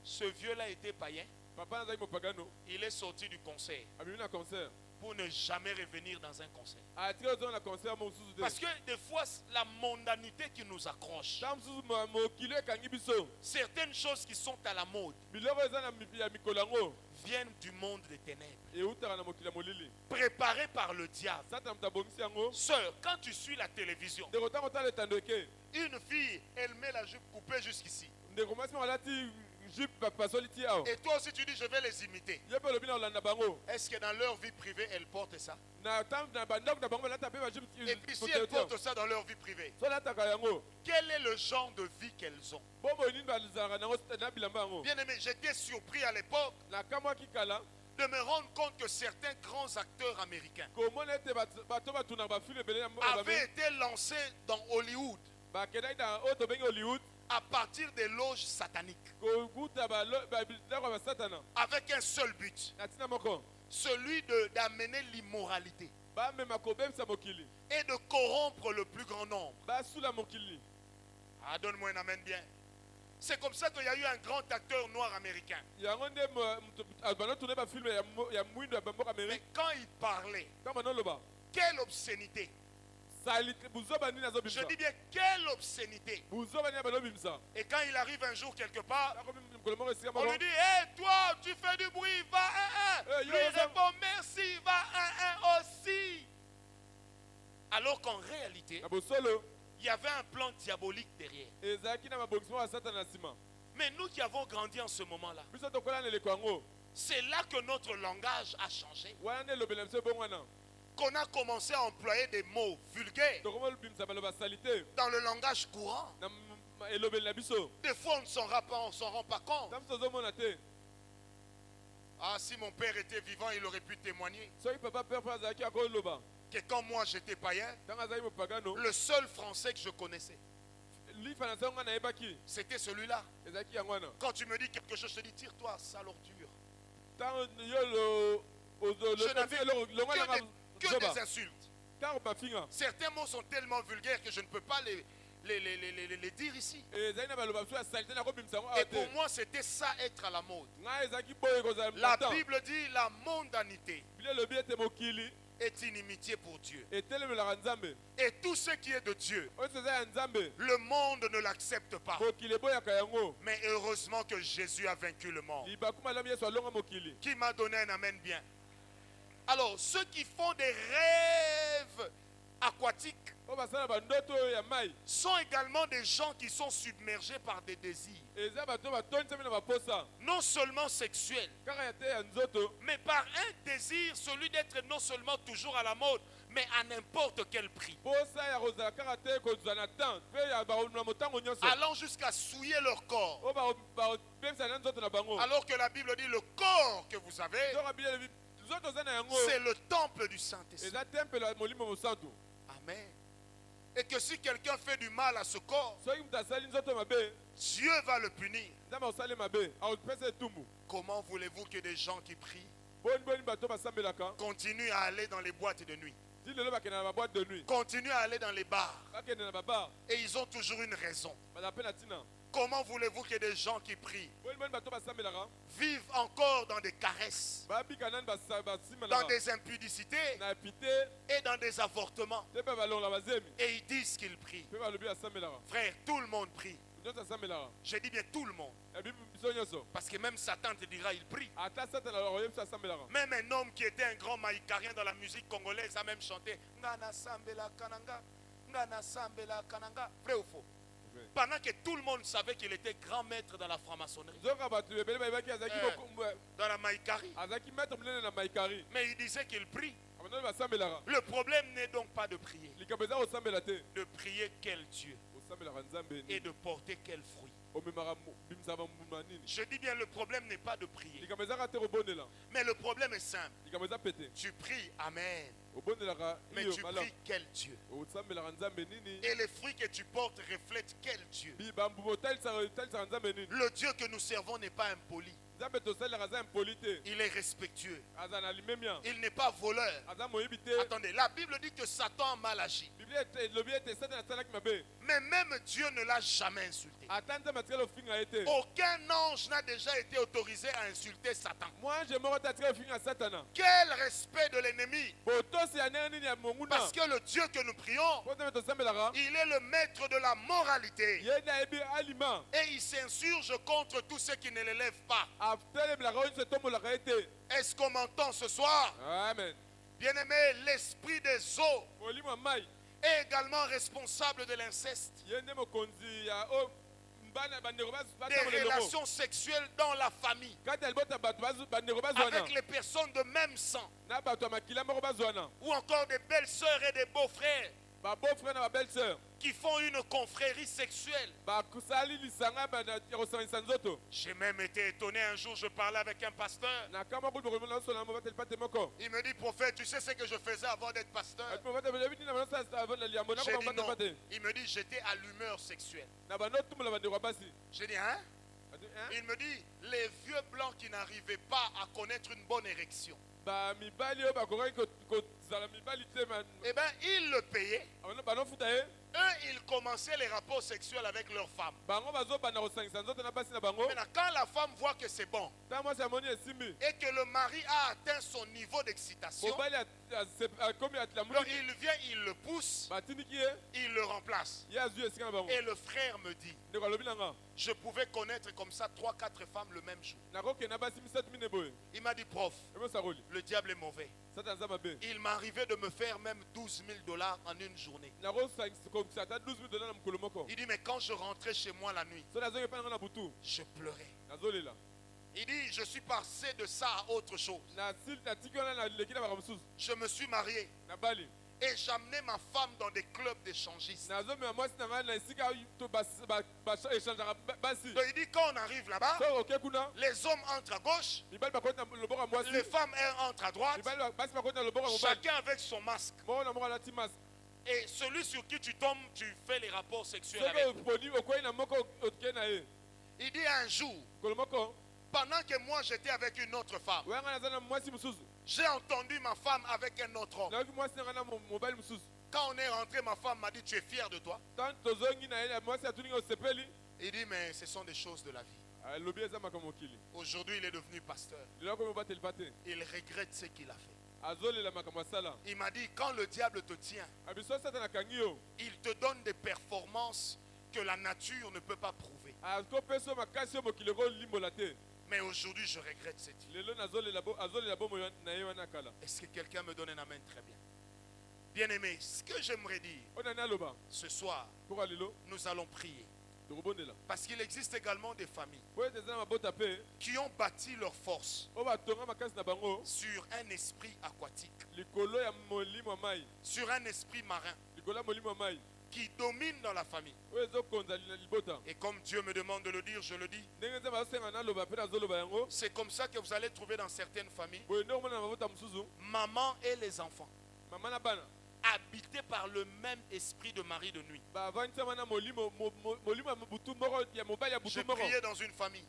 Ce vieux-là était païen. Il est sorti du concert pour ne jamais revenir dans un concert. Parce que des fois, la mondanité qui nous accroche, certaines choses qui sont à la mode viennent du monde des ténèbres, préparées par le diable. Sœur, quand tu suis la télévision, une fille, elle met la jupe coupée jusqu'ici. Et toi aussi tu dis je vais les imiter. Est-ce que dans leur vie privée elles portent ça? Et puis si elles portent ça dans leur vie privée, quel est le genre de vie qu'elles ont? Bien aimé, j'étais surpris à l'époque de me rendre compte que certains grands acteurs américains avaient été lancés dans Hollywood à partir des loges sataniques, avec un seul but, celui d'amener l'immoralité bamema kobebisa mokili et de corrompre le plus grand nombre. basula mokili. Ah, donne-moi un amen bien. C'est comme ça qu'il y a eu un grand acteur noir américain. yango nde banotune bafilme ya mwindo ya bamboka Mais amerike quand il parlait, kama noloba quelle obscénité. buzoba nini Je azobimisa dis bien, quelle obscénité. buzoba nini balobimisa Et quand il arrive un jour quelque part, mokolo moko esika on moko lui dit, hé, toi, tu fais du bruit, va 1-1. Eh, Lui yo, ça- répond, merci, va 1-1 aussi. Alors qu'en réalité, na bosolo il y avait un plan diabolique derrière. ezalaki na mabongisi ya satana na nsima Mais nous qui avons grandi en ce moment-là, biso tokola na eleko yango c'est là que notre langage a changé. wana nde elobela biso ebongo wana Qu'on a commencé à employer des mots vulgaires tokoma lobimisa baloba salite dans le langage courant. na elobeli na biso Des fois, on ne s'en rend pas compte. ntango biso tozomona te Ah, si mon père était vivant, il aurait pu témoigner soki papa père mpo azalaki akoloba que quand moi j'étais païen, ntango azalaki mopagano le seul français que je connaissais, lifa na ntango nga nayebaki c'était celui-là. ezalaki yango wana Quand tu me dis quelque chose, je te dis, tire-toi, sale ordure. ntango yo Je n'avais longo nanga que zoba des insultes. ntango bafinga Certains mots sont tellement vulgaires que je ne peux pas les dire ici. ezali na baloba biso ya salite nakobimisa yango Et awa pour te moi, c'était ça être à la mode. ngai ezalaki boye kozala La motan Bible dit la mondanité bile elobi ete mokili est inimitié pour Dieu. etelemelaka nzambe Et tout ce qui est de Dieu, oyo eza ya nzambe le monde ne l'accepte pas. mokili eboyaka yango Mais heureusement que Jésus a vaincu le monde. libaku malamu yesu alonga mokili Qui m'a donné un amen bien. Alors, ceux qui font des rêves aquatiques oyo basala bandoto oyo ya mai sont également des gens qui sont submergés par des désirs. eza bato oyo batonisami na baposa Non seulement sexuels, kaka ya te ya nzoto mais par un désir, celui d'être non seulement toujours à la mode, mais à n'importe quel prix. posa ya kozala kaka te kozwa na temps mpe ya na motango nyonso Allant jusqu'à souiller leur corps. oyo bakobebisa na nzoto na bango Alors que la Bible dit le corps que vous avez, nzoka bile elobi nzoto oza na yango c'est le temple du Saint-Esprit. eza tempelo ya molimo mosantu Amen. Et que si quelqu'un fait du mal à ce corps, soki moto asali nzoto mabe Dieu va le punir. nzambe akosali mabe akopesa etumbu Comment voulez-vous que des gens qui prient boni bato basambelaka continuent à aller dans les boîtes de nuit, ti lelo bakende na baboite de nuit continuent à aller dans les bars, bakende na babar et ils ont toujours une raison? bazala mpe na ntina Comment voulez-vous que des gens qui prient boni bato basambelaka vivent encore dans des caresses, babika nani dans basimelaka des impudicités na pite et dans des avortements, te mpe balonga bazemi et ils disent qu'ils prient? mpe balobi asambelaka Frère, tout le monde prie. nyonso asambelaka Je dis bien tout le monde. ebi biso nyonso Parce que même Satan te dira il prie. ata satana oyebi biso asambelaka Même un homme qui était un grand maïkarien dans la musique congolaise a même chanté Ngana Sambela Kananga, Ngana Sambela Kananga. Vrai ou faux? Pendant que tout le monde savait qu'il était grand maître dans la franc-maçonnerie, nzoka bato ebele bayebaki azalaki dans la maïkarie. azalaki maître monene na maikari Mais il disait qu'il prie. abandoni basambelaka Le problème n'est donc pas de prier, likambo eza kosambela te de prier quel Dieu kosambelaka nzambe et nini de porter quel fruit. omemaka bimisaka mbuma nini Je dis bien le problème n'est pas de prier, likambo ezaka te kobondela mais le problème est simple. likambo eza pete Tu pries, amen, obondelaka mais iyo tu malamu pries quel Dieu? osambelaka nzambe nini Et les fruits que tu portes reflètent quel Dieu? bambuma otalisaka nzambe nini Le Dieu que nous servons n'est pas impoli, nzambe tosalelaka aza impoli te il est respectueux, aza na limemia il n'est pas voleur. aza moyebi te Attendez, la Bible dit que Satan a mal agi, biblia elobi ete satana asalaki mabe mais même Dieu ne l'a jamais insulté. ata nzambe atikali ofinga ye te Aucun ange n'a déjà été autorisé à insulter Satan. mwanje moko te atikali ofinga satana Quel respect de l'ennemi! botosi ya ndenge nini ya monguna Parce que le Dieu que nous prions, po nzambe tosambelaka il est le maître de la moralité. ye nde ayebi alima Et il s'insurge contre tous ceux qui ne l'élèvent pas. atelemelaka oyo nyonso etombolaka ye te Est-ce qu'on m'entend ce soir? amen Bien-aimé, l'esprit des eaux molimo ya mai est également responsable de l'inceste, ye nde mokonzi ya oyo bana bandeko des batambola elongo relations sexuelles dans la famille, kati ya libota bato bandeko bazwana avec les personnes de même sang, na bato ya makila moko bazwana ou encore des belles-sœurs et des beaux-frères babeau-frère na babelle-sœur qui font une confrérie sexuelle. basali lisanga ya kosangisa nzoto J'ai même été étonné un jour, je parlais avec un pasteur. na kama kutu bokomi nasola mobateli pate moko Il me dit, prophète, tu sais ce que je faisais avant d'être pasteur? yebi ntina banosala avana liambo J'ai dit nakokapate non. pate Il me dit, j'étais à l'humeur sexuelle. na banotumbola bandeko ya basi J'ai dit, hein? Il me dit, les vieux blancs qui n'arrivaient pas à connaître une bonne érection, Eh bien, ils le payaient. Eux, ils commençaient les rapports sexuels avec leurs femmes. Maintenant, quand la femme voit que c'est bon et que le mari a atteint son niveau d'excitation, donc il vient, il le pousse, il le remplace. Et le frère me dit, je pouvais connaître comme ça 3-4 femmes le même jour. Il m'a dit, prof, le diable est mauvais. Il m'arrivait de me faire même $12,000 en une journée. Il dit, mais quand je rentrais chez moi la nuit, je pleurais. Il dit, je suis passé de ça à autre chose. Je me suis marié. Et j'amenais ma femme dans des clubs d'échangistes. Donc il dit, quand on arrive là-bas, les hommes entrent à gauche, les femmes entrent à droite, chacun avec son masque. Et celui sur qui tu tombes, tu fais les rapports sexuels avec. Il dit un jour, pendant que moi j'étais avec une autre femme, j'ai entendu ma femme avec un autre homme. Quand on est rentré, ma femme m'a dit, tu es fier de toi? Il dit, mais ce sont des choses de la vie. Aujourd'hui, il est devenu pasteur. Il regrette ce qu'il a fait. Il m'a dit, quand le diable te tient, il te donne des performances que la nature ne peut pas prouver. Mais aujourd'hui, je regrette cette vie. Est-ce que quelqu'un me donne un amen? Très bien. Bien-aimé, ce que j'aimerais dire ce soir, nous allons prier. Parce qu'il existe également des familles qui ont bâti leur force sur un esprit aquatique, sur un esprit marin qui domine dans la famille. Et comme Dieu me demande de le dire, je le dis. C'est comme ça que vous allez trouver dans certaines familles, maman et les enfants habités par le même esprit de mari de nuit. J'ai prié dans une famille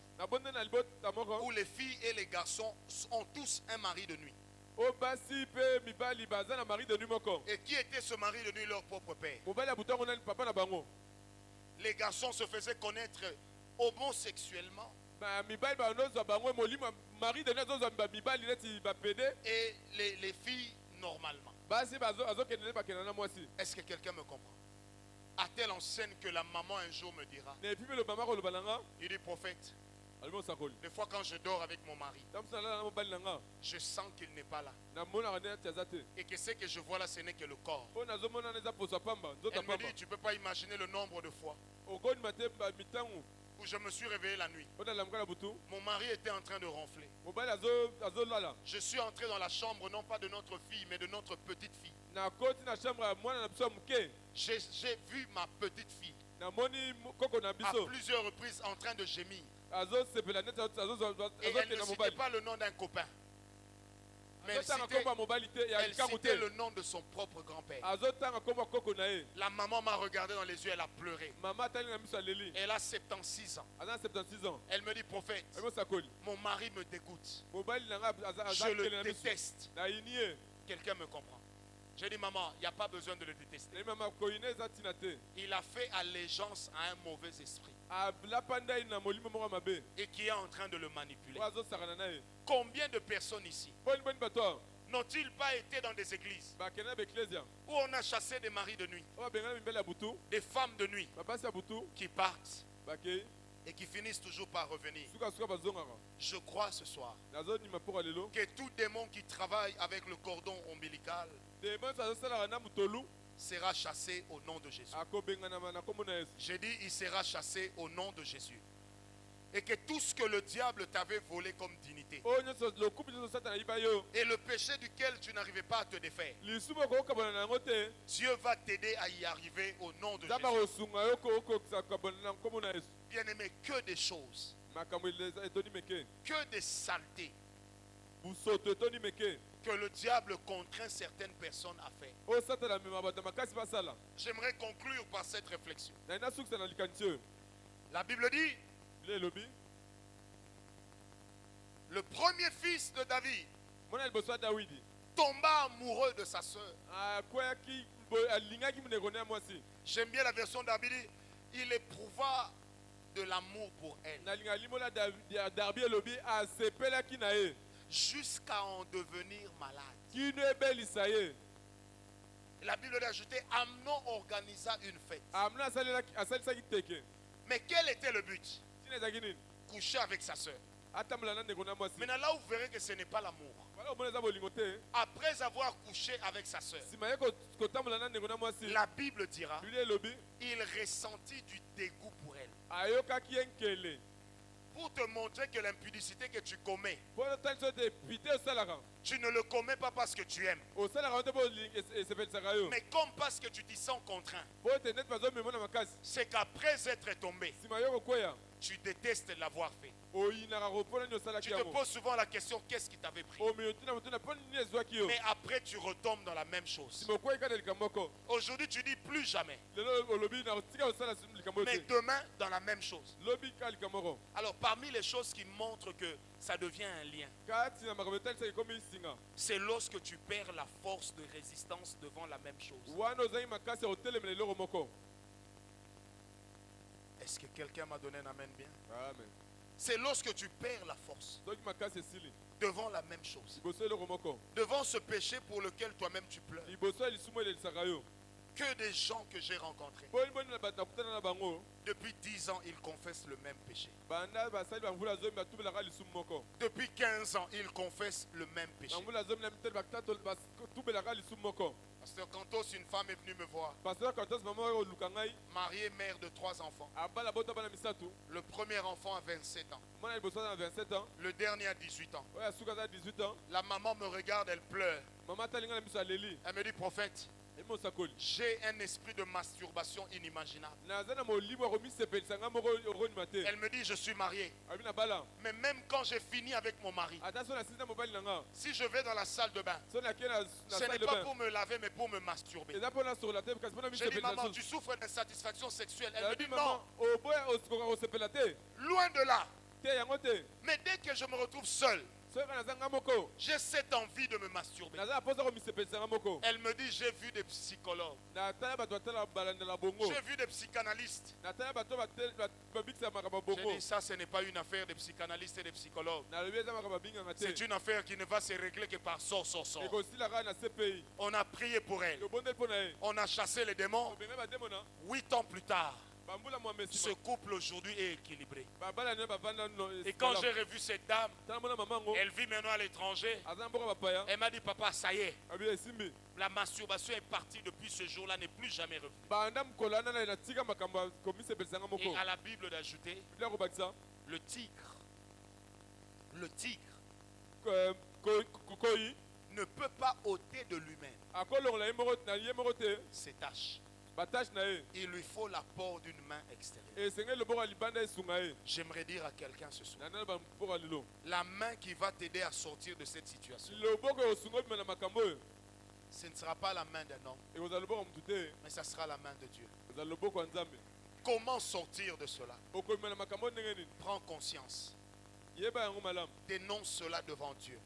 où les filles et les garçons ont tous un mari de nuit. Et qui était ce mari de nuit? Leur propre père. Les garçons se faisaient connaître homosexuellement. Et les filles normalement. Est-ce que quelqu'un me comprend? À telle enseigne que la maman un jour me dira, il dit, prophète, des fois quand je dors avec mon mari, je sens qu'il n'est pas là. Et que ce que je vois là, ce n'est que le corps. Elle me dit, tu ne peux pas imaginer le nombre de fois où je me suis réveillé la nuit. Mon mari était en train de ronfler. Je suis entré dans la chambre, non pas de notre fille, mais de notre petite fille. J'ai vu ma petite fille à plusieurs reprises en train de gémir. Et elle ne citait pas le nom d'un copain, mais elle citait le nom de son propre grand-père. La maman m'a regardé dans les yeux, elle a pleuré. Elle a 76 ans. Elle me dit, prophète, mon mari me dégoûte. Je le déteste. Quelqu'un me comprend? J'ai dit, maman, il n'y a pas besoin de le détester. Il a fait allégeance à un mauvais esprit et qui est en train de le manipuler. Combien de personnes ici n'ont-ils pas été dans des églises où on a chassé des maris de nuit, des femmes de nuit qui partent et qui finissent toujours par revenir? Je crois ce soir que tout démon qui travaille avec le cordon ombilical sera chassé au nom de Jésus. J'ai dit, il sera chassé au nom de Jésus. Et que tout ce que le diable t'avait volé comme dignité et le péché duquel tu n'arrivais pas à te défaire, Dieu va t'aider à y arriver au nom de Jésus. Bien-aimé, que des choses, que des saletés que le diable contraint certaines personnes à faire. J'aimerais conclure par cette réflexion. La Bible dit, le premier fils de David tomba amoureux de sa sœur. J'aime bien la version d'Abidi. Il éprouva de l'amour pour elle. Jusqu'à en devenir malade. La Bible a ajouté, Amnon organisa une fête. Mais quel était le but? Coucher avec sa sœur. Maintenant là, vous verrez que ce n'est pas l'amour. Après avoir couché avec sa sœur, la Bible dira, il ressentit du dégoût pour elle. Pour te montrer que l'impudicité que tu commets, tu ne le commets pas parce que tu aimes, mais comme parce que tu t'y sens contraint. C'est qu'après être tombé, tu détestes l'avoir fait. Tu te poses souvent la question, qu'est-ce qui t'avait pris? Mais après tu retombes dans la même chose. Aujourd'hui tu dis plus jamais. Mais demain dans la même chose. Alors parmi les choses qui montrent que ça devient un lien, c'est lorsque tu perds la force de résistance devant la même chose. Est-ce que quelqu'un m'a donné un amen bien? Amen. C'est lorsque tu perds la force devant la même chose, devant ce péché pour lequel toi-même tu pleures. Que des gens que j'ai rencontrés, depuis 10 ans, ils confessent le même péché. Depuis 15 ans, ils confessent le même péché. Pasteur Kantos, une femme est venue me voir. Mariée, mère de 3 enfants. Le premier enfant a 27 ans. Le dernier a 18 ans. La maman me regarde, elle pleure. Elle me dit, prophète, j'ai un esprit de masturbation inimaginable. Elle me dit, je suis mariée. Mais même quand j'ai fini avec mon mari, si je vais dans la salle de bain, ce n'est pas pour me laver, mais pour me masturber. J'ai dit, maman, tu souffres d'insatisfaction sexuelle. Elle me dit, non. Loin de là. Mais dès que je me retrouve seul, j'ai cette envie de me masturber. Elle me dit, j'ai vu des psychologues, j'ai vu des psychanalystes. J'ai dit, ça ce n'est pas une affaire de psychanalystes et de psychologues. C'est une affaire qui ne va se régler que par sort. On a prié pour elle, on a chassé les démons. 8 ans plus tard, ce couple aujourd'hui est équilibré. Et quand j'ai revu cette dame, elle vit maintenant à l'étranger. Elle m'a dit, papa, ça y est, la masturbation est partie depuis ce jour-là, n'est plus jamais revenue. Et à la Bible d'ajouter, le tigre ne peut pas ôter de lui-même ses taches. Il lui faut l'apport d'une main extérieure. J'aimerais dire à quelqu'un ce soir, la main qui va t'aider à sortir de cette situation, ce ne sera pas la main d'un homme, mais ça sera la main de Dieu. Comment sortir de cela? Prends conscience. Dénonce cela devant Dieu.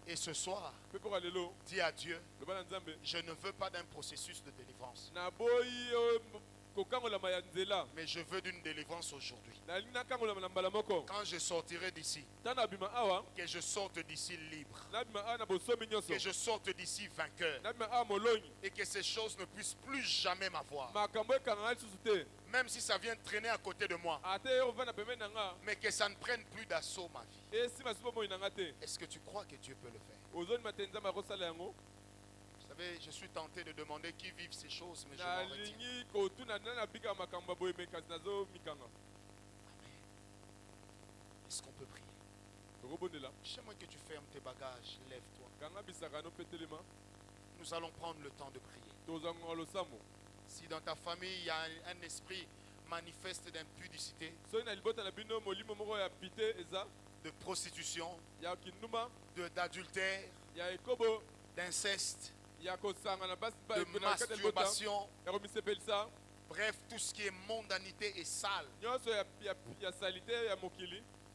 Et ce soir, dis à Dieu, je ne veux pas d'un processus de délivrance, mais je veux d'une délivrance aujourd'hui. Quand je sortirai d'ici, que je sorte d'ici libre, que je sorte d'ici vainqueur, et que ces choses ne puissent plus jamais m'avoir. Même si ça vient traîner à côté de moi, mais que ça ne prenne plus d'assaut ma vie. Est-ce que tu crois que Dieu peut le faire? Vous savez, je suis tenté de demander qui vivent ces choses, mais je m'en retiens. Est-ce qu'on peut prier? J'aimerais que tu fermes tes bagages, lève-toi. Nous allons prendre le temps de prier. Si dans ta famille il y a un esprit manifeste d'impudicité, de prostitution, d'adultère, d'inceste, de masturbation, bref, tout ce qui est mondanité et sale,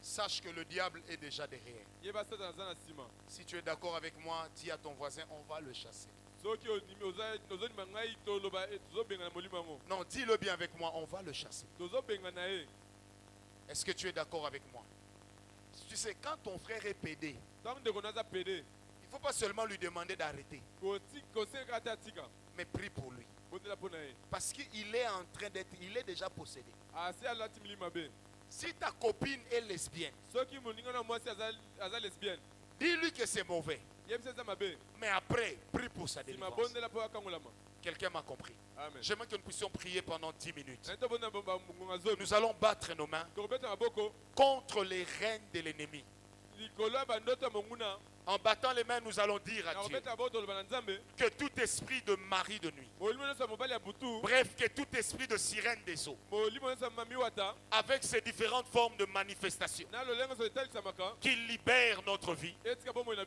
Sache que le diable est déjà derrière. Si tu es d'accord avec moi, dis à ton voisin, on va le chasser. Non, dis-le bien avec moi, on va le chasser. Est-ce que tu es d'accord avec moi? Tu sais, quand ton frère est pédé, il ne faut pas seulement lui demander d'arrêter, mais prie pour lui. Parce qu'il est en train d'être, il est déjà possédé. Si ta copine est lesbienne, dis-lui que c'est mauvais. Mais après, prie pour sa délivrance. Quelqu'un m'a compris. J'aimerais que nous puissions prier pendant 10 minutes. Nous allons battre nos mains contre les règnes de l'ennemi. En battant les mains, nous allons dire à Dieu que tout esprit de mari de nuit, bref, que tout esprit de sirène des eaux, avec ses différentes formes de manifestations, qu'il libère notre vie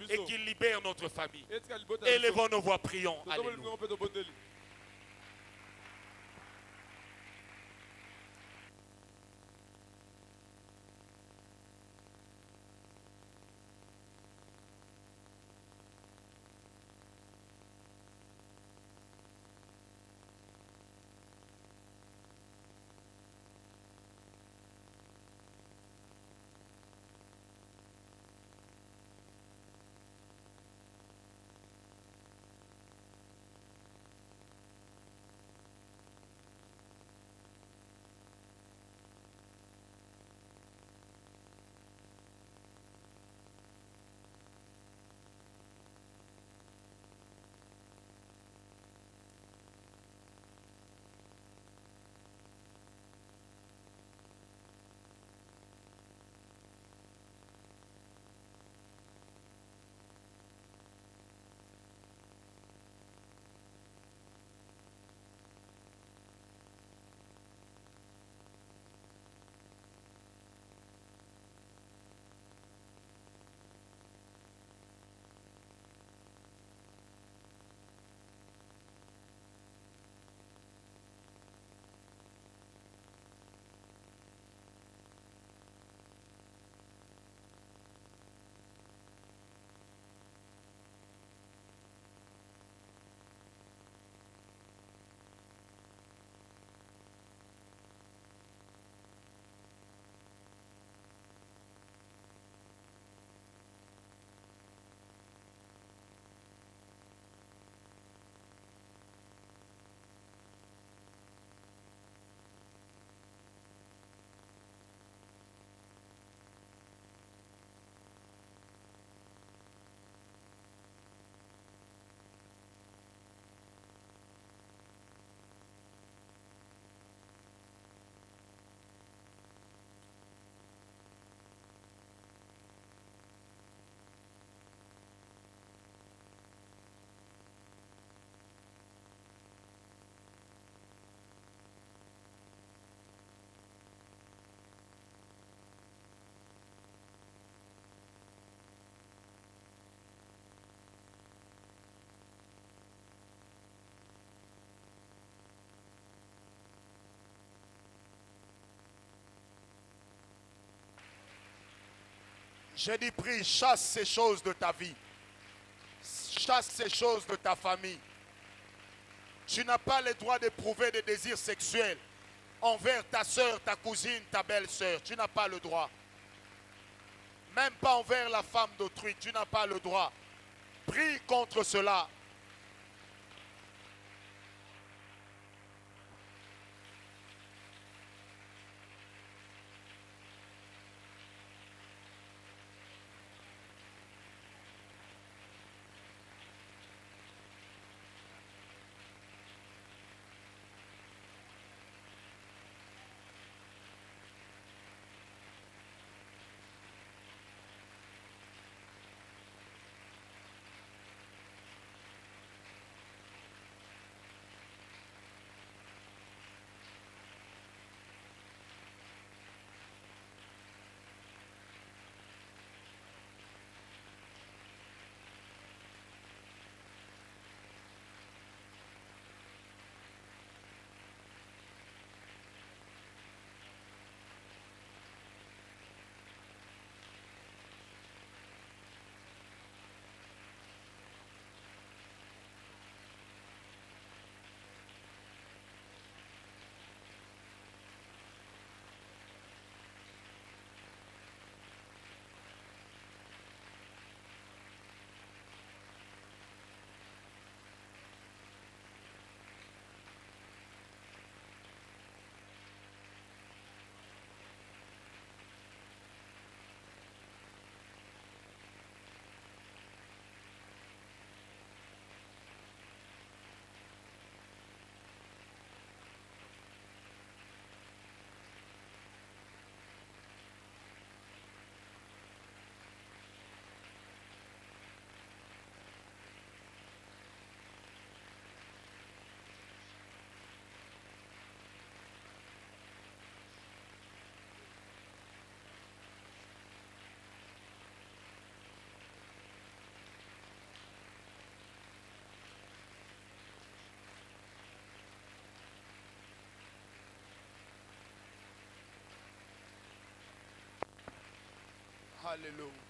et qu'il libère notre famille. Élevons nos voix, prions. Alléluia. J'ai dit, prie, chasse ces choses de ta vie. Chasse ces choses de ta famille. Tu n'as pas le droit d'éprouver des désirs sexuels envers ta soeur, ta cousine, ta belle-sœur. Tu n'as pas le droit. Même pas envers la femme d'autrui. Tu n'as pas le droit. Prie contre cela. Alléluia.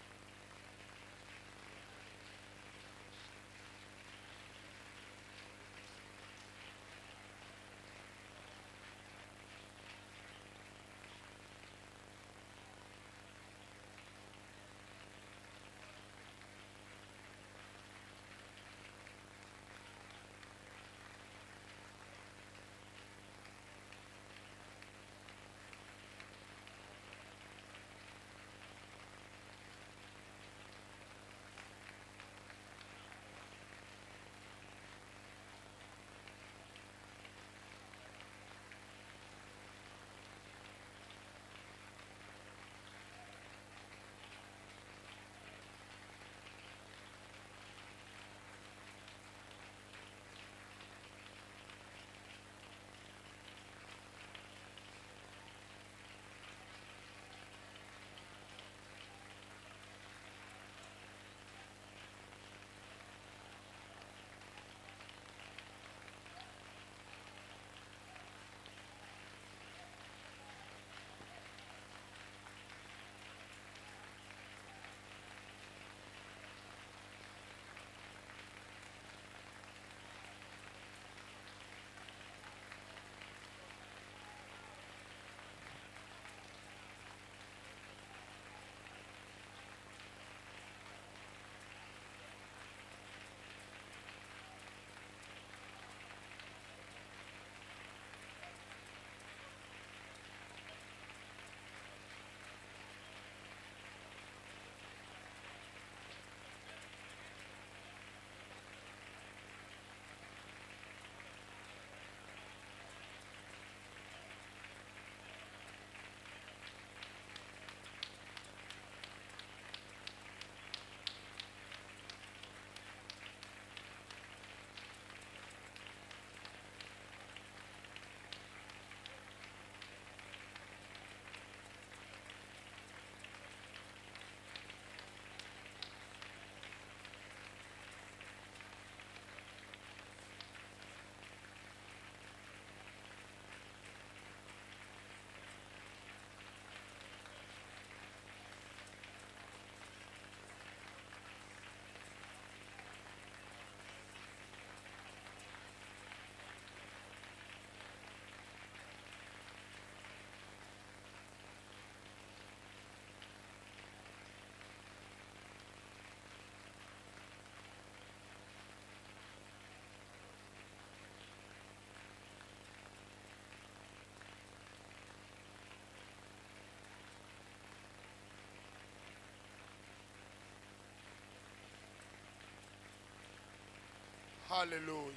Alléluia.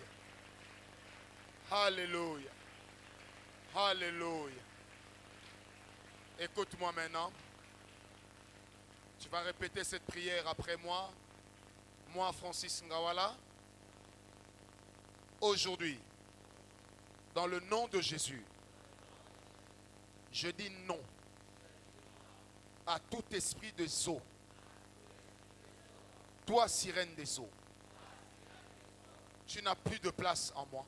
Alléluia. Alléluia. Écoute-moi maintenant. Tu vas répéter cette prière après moi. Moi, Francis Ngawala. Aujourd'hui, dans le nom de Jésus, je dis non à tout esprit des eaux. Toi, sirène des eaux, tu n'as plus de place en moi.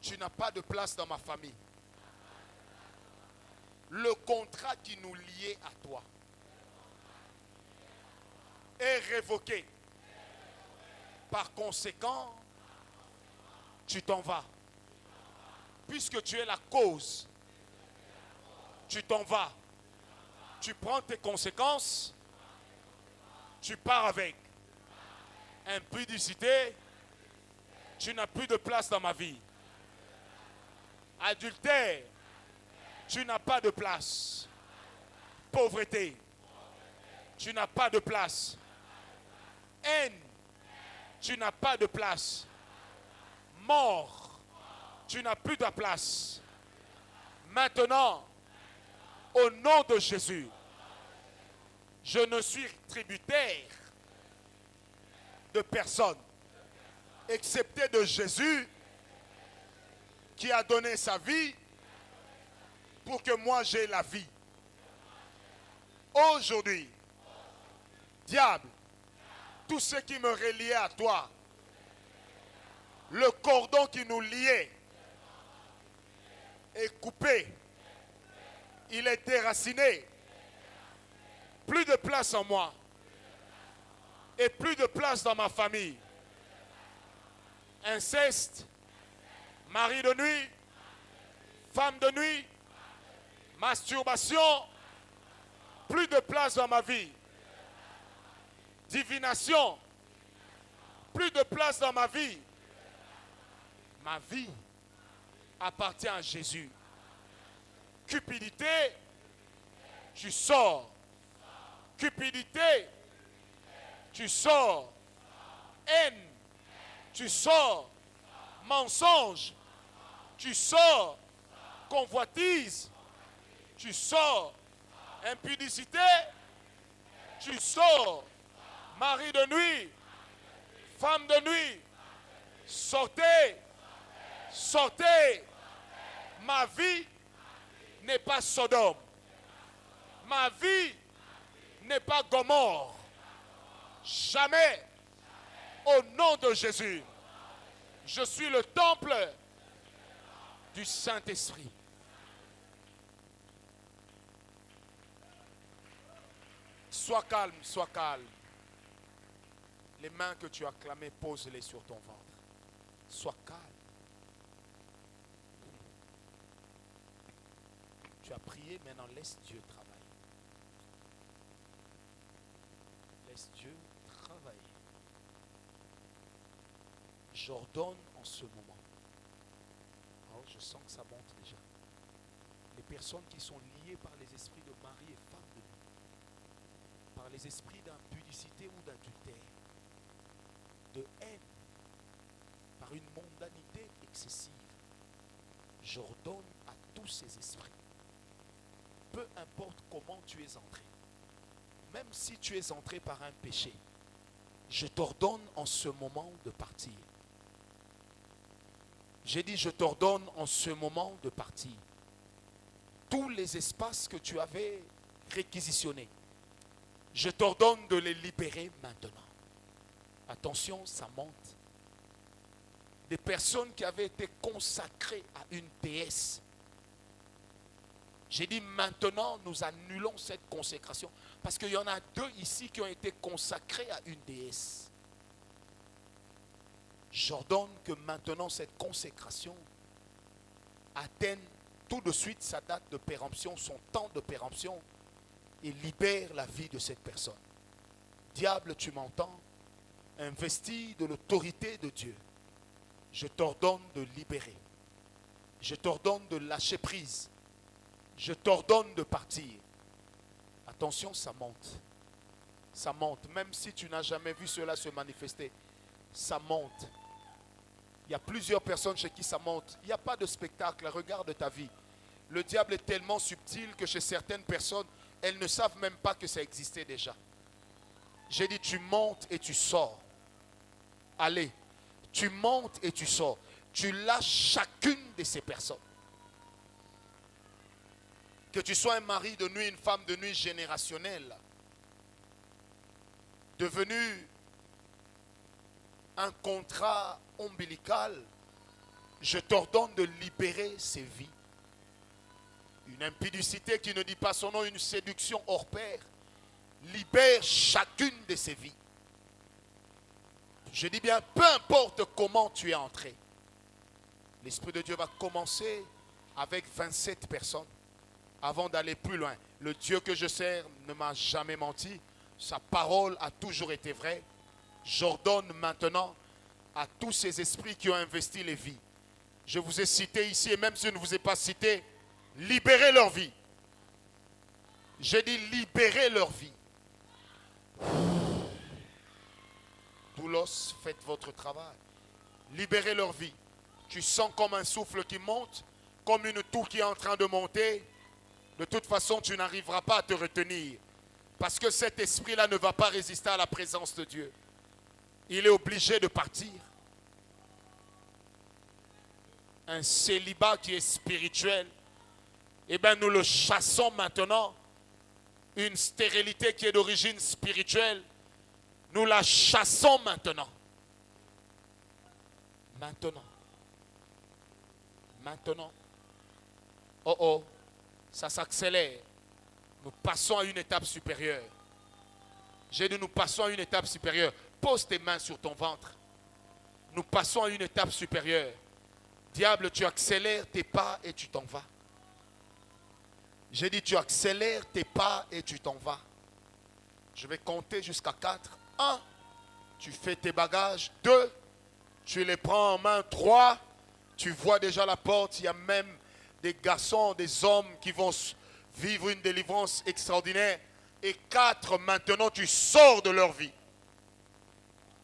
Tu n'as pas de place dans ma famille. Le contrat qui nous liait à toi est révoqué. Par conséquent, tu t'en vas. Puisque tu es la cause, tu t'en vas. Tu prends tes conséquences, tu pars avec. Impudicité, tu n'as plus de place dans ma vie. Adultère, tu n'as pas de place. Pauvreté, tu n'as pas de place. Haine, tu n'as pas de place. Mort, tu n'as plus de place. Maintenant, au nom de Jésus, je ne suis tributaire de personne, excepté de Jésus, qui a donné sa vie pour que moi j'aie la vie. Aujourd'hui, diable, tout ce qui me reliait à toi, le cordon qui nous liait est coupé, il est déraciné plus de place en moi. Et plus de place dans ma famille. Inceste, mari de nuit, femme de nuit, masturbation, plus de place dans ma vie. Divination, plus de place dans ma vie. Ma vie appartient à Jésus. Cupidité, tu sors. Cupidité, tu sors. Haine, tu sors. Mensonge, tu sors. Convoitise, tu sors. Impudicité, tu sors. Mari de nuit, femme de nuit, sortez, sortez. Ma vie n'est pas Sodome. Ma vie n'est pas Gomorrhe. Jamais. Au nom de Jésus, je suis le temple du Saint-Esprit. Sois calme, sois calme. Les mains que tu as clamées, pose-les sur ton ventre. Sois calme. Tu as prié, maintenant laisse Dieu travailler. Laisse Dieu travailler. J'ordonne en ce moment. Alors je sens que ça monte déjà. Les personnes qui sont liées par les esprits de mari et femme de nuit, par les esprits d'impudicité ou d'adultère, de haine, par une mondanité excessive, j'ordonne à tous ces esprits, peu importe comment tu es entré, même si tu es entré par un péché, je t'ordonne en ce moment de partir. J'ai dit, je t'ordonne en ce moment de partir. Tous les espaces que tu avais réquisitionnés, je t'ordonne de les libérer maintenant. Attention, ça monte. Des personnes qui avaient été consacrées à une déesse. J'ai dit, maintenant, nous annulons cette consécration. Parce qu'il y en a 2 ici qui ont été consacrés à une déesse. J'ordonne que maintenant cette consécration atteigne tout de suite sa date de péremption, son temps de péremption, et libère la vie de cette personne. Diable, tu m'entends? Investi de l'autorité de Dieu, je t'ordonne de libérer. Je t'ordonne de lâcher prise. Je t'ordonne de partir. Attention, ça monte. Ça monte. Même si tu n'as jamais vu cela se manifester, ça monte. Il y a plusieurs personnes chez qui ça monte. Il n'y a pas de spectacle. Regarde ta vie. Le diable est tellement subtil que chez certaines personnes, elles ne savent même pas que ça existait déjà. J'ai dit, tu montes et tu sors. Allez, tu montes et tu sors. Tu lâches chacune de ces personnes. Que tu sois un mari de nuit, une femme de nuit générationnelle, devenu un contrat ombilical, je t'ordonne de libérer ces vies. Une impudicité qui ne dit pas son nom, une séduction hors pair, libère chacune de ces vies. Je dis bien, peu importe comment tu es entré, l'Esprit de Dieu va commencer avec 27 personnes avant d'aller plus loin. Le Dieu que je sers ne m'a jamais menti. Sa parole a toujours été vraie. J'ordonne maintenant à tous ces esprits qui ont investi les vies. Je vous ai cité ici, et même si je ne vous ai pas cité, libérez leur vie. J'ai dit libérez leur vie. Doulos, faites votre travail. Libérez leur vie. Tu sens comme un souffle qui monte, comme une tour qui est en train de monter. De toute façon, tu n'arriveras pas à te retenir. Parce que cet esprit-là ne va pas résister à la présence de Dieu. Il est obligé de partir. Un célibat qui est spirituel, eh bien nous le chassons maintenant. Une stérilité qui est d'origine spirituelle, nous la chassons maintenant. Maintenant. Maintenant. Oh oh, ça s'accélère. Nous passons à une étape supérieure. J'ai dit, nous passons à une étape supérieure. Pose tes mains sur ton ventre. Nous passons à une étape supérieure. Diable, tu accélères tes pas et tu t'en vas. J'ai dit, tu accélères tes pas et tu t'en vas. Je vais compter jusqu'à 4. 1, tu fais tes bagages. 2, tu les prends en main. 3, tu vois déjà la porte. Il y a même des garçons, des hommes qui vont vivre une délivrance extraordinaire. Et 4, maintenant tu sors de leur vie.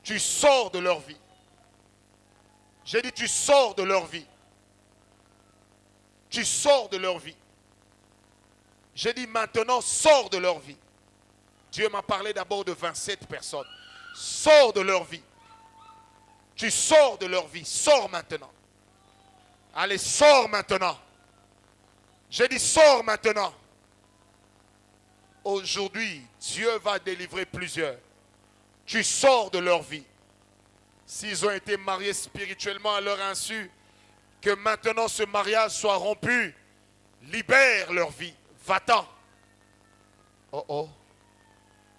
Tu sors de leur vie. J'ai dit, tu sors de leur vie. Tu sors de leur vie. J'ai dit, maintenant, sors de leur vie. Dieu m'a parlé d'abord de 27 personnes. Sors de leur vie. Tu sors de leur vie. Sors maintenant. Allez, sors maintenant. J'ai dit, sors maintenant. Aujourd'hui, Dieu va délivrer plusieurs. Tu sors de leur vie. S'ils ont été mariés spirituellement à leur insu, que maintenant ce mariage soit rompu. Libère leur vie. Va-t'en. Oh oh.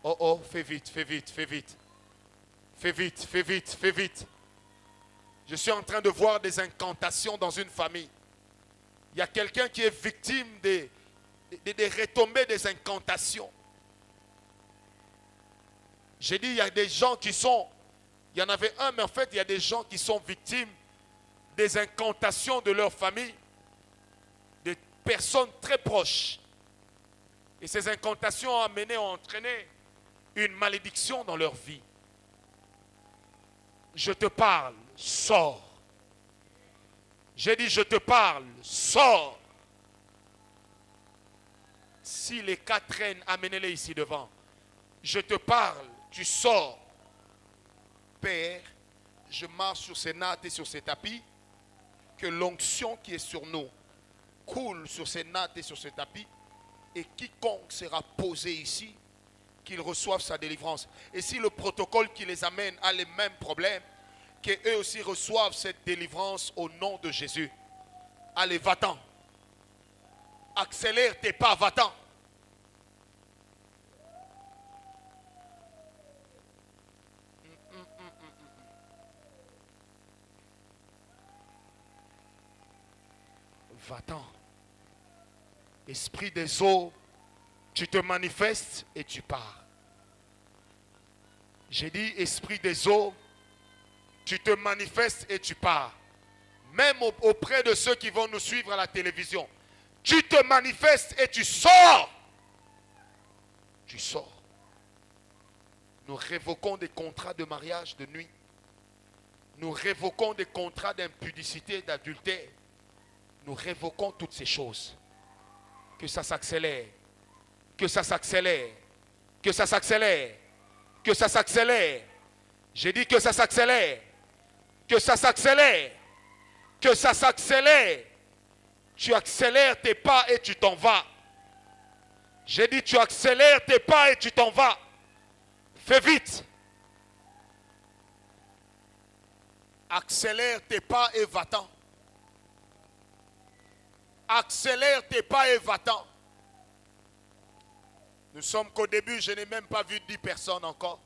Oh oh, fais vite, fais vite, fais vite. Fais vite, fais vite, fais vite. Je suis en train de voir des incantations dans une famille. Il y a quelqu'un qui est victime des retombées des incantations. J'ai dit, il y a des gens qui sont... Il y en avait un, mais en fait, il y a des gens qui sont victimes des incantations de leur famille, des personnes très proches. Et ces incantations ont entraîné une malédiction dans leur vie. Je te parle, sors. J'ai dit, je te parle, sors. Si les 4 reines, amenez-les ici devant. Je te parle, tu sors. Père, je marche sur ces nattes et sur ces tapis. Que l'onction qui est sur nous coule sur ces nattes et sur ce tapis. Et quiconque sera posé ici, qu'il reçoive sa délivrance. Et si le protocole qui les amène a les mêmes problèmes, qu'eux aussi reçoivent cette délivrance au nom de Jésus. Allez, va-t'en. Accélère tes pas, va-t'en. Va-t'en. Esprit des eaux, tu te manifestes et tu pars. J'ai dit, esprit des eaux, tu te manifestes et tu pars. Même auprès de ceux qui vont nous suivre à la télévision. Tu te manifestes et tu sors. Tu sors. Nous révoquons des contrats de mariage de nuit. Nous révoquons des contrats d'impudicité, d'adultère. Nous révoquons toutes ces choses. Que ça s'accélère. Que ça s'accélère. Que ça s'accélère. Que ça s'accélère. J'ai dit que ça s'accélère. Que ça s'accélère. Que ça s'accélère. Tu accélères tes pas et tu t'en vas. J'ai dit tu accélères tes pas et tu t'en vas. Fais vite. Accélère tes pas et va-t'en. Accélère tes pas et va-t'en. Nous sommes qu'au début, je n'ai même pas vu 10 personnes encore.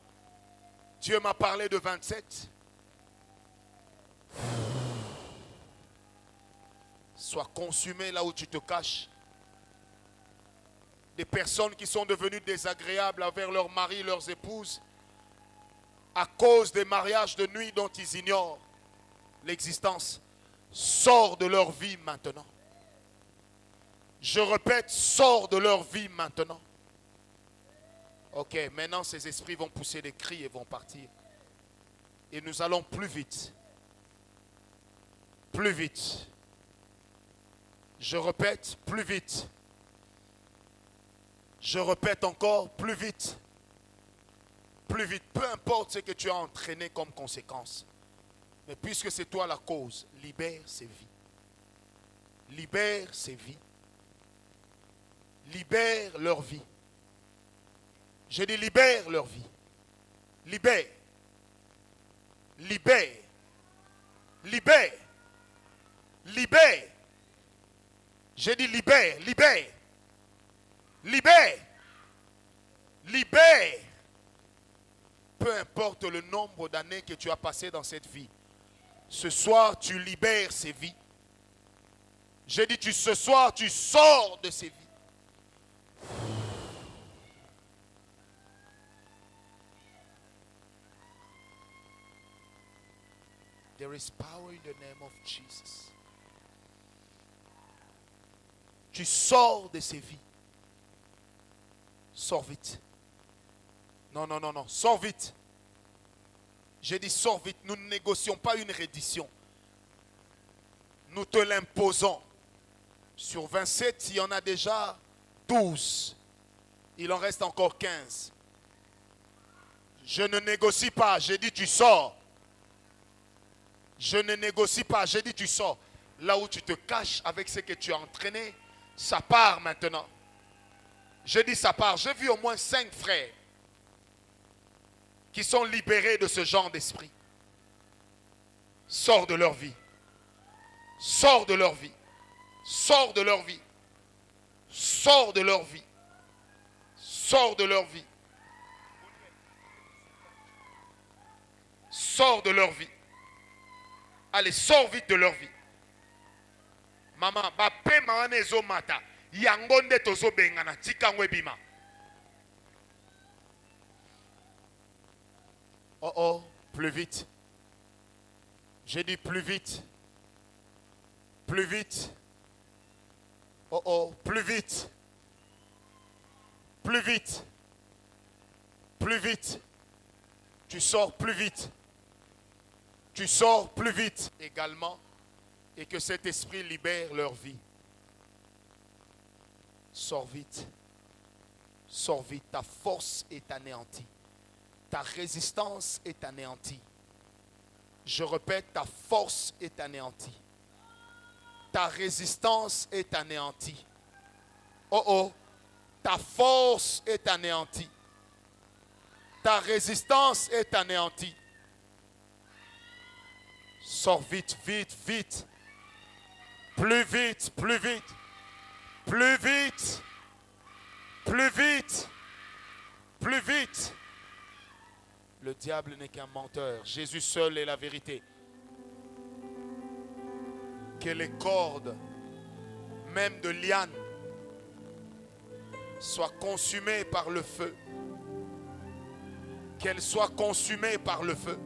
Dieu m'a parlé de 27. Sois consumé là où tu te caches. Des personnes qui sont devenues désagréables envers leurs maris, leurs épouses, à cause des mariages de nuit dont ils ignorent l'existence. Sors de leur vie maintenant. Je répète, sors de leur vie maintenant. Ok, maintenant ces esprits vont pousser des cris et vont partir. Et nous allons plus vite. Plus vite. Je répète, plus vite. Je répète encore, plus vite. Plus vite. Peu importe ce que tu as entraîné comme conséquence. Mais puisque c'est toi la cause, libère ces vies. Libère ces vies. Libère leur vie. J'ai dit libère leur vie. Libère. Libère. Libère. Libère. J'ai dit libère, libère. Libère. Libère. Peu importe le nombre d'années que tu as passé dans cette vie, ce soir, tu libères ces vies. J'ai dit, ce soir, tu sors de ces vies. There is power in the name of Jesus. Tu sors de ces vies. Sors vite. Non, non, non, non. Sors vite. J'ai dit sors vite. Nous ne négocions pas une reddition. Nous te l'imposons. Sur 27, il y en a déjà 12. Il en reste encore 15. Je ne négocie pas. J'ai dit tu sors. Je ne négocie pas. J'ai dit tu sors. Là où tu te caches avec ce que tu as entraîné, ça part maintenant. J'ai dit ça part. J'ai vu au moins 5 frères qui sont libérés de ce genre d'esprit. Sors de leur vie. Sors de leur vie. Sors de leur vie. Sors de leur vie. Sors de leur vie. Sors de leur vie. Allez, sors vite de leur vie. Maman, bape manezo mata. Yangonde tozo bengana. Tikangwe bima. Oh oh, plus vite. J'ai dit plus vite. Plus vite. Oh oh, plus vite. Plus vite. Plus vite. Tu sors plus vite. Tu sors plus vite également. Et que cet esprit libère leur vie. Sors vite. Sors vite. Ta force est anéantie. Ta résistance est anéantie. Je répète, ta force est anéantie. Ta résistance est anéantie. Oh oh, ta force est anéantie. Ta résistance est anéantie. Sors vite, vite, vite. Plus vite, plus vite. Plus vite. Plus vite. Plus vite. Le diable n'est qu'un menteur. Jésus seul est la vérité. Que les cordes, même de liane, soient consumées par le feu. Qu'elles soient consumées par le feu.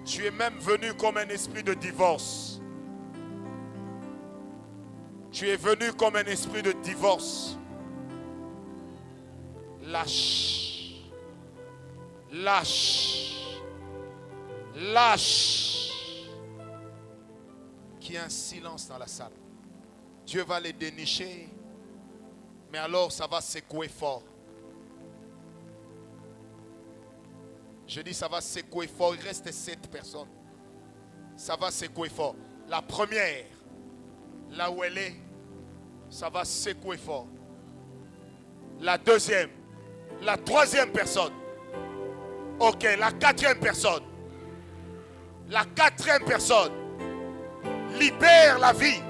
Tu es même venu comme un esprit de divorce. Tu es venu comme un esprit de divorce. Lâche. Lâche. Lâche. Qu'il y ait un silence dans la salle. Dieu va les dénicher. Mais alors ça va secouer fort. Je dis ça va secouer fort. Il reste 7 personnes. Ça va secouer fort. La première, là où elle est, ça va secouer fort. La deuxième. La troisième personne. Ok, la quatrième personne. La quatrième personne. Libère la vie.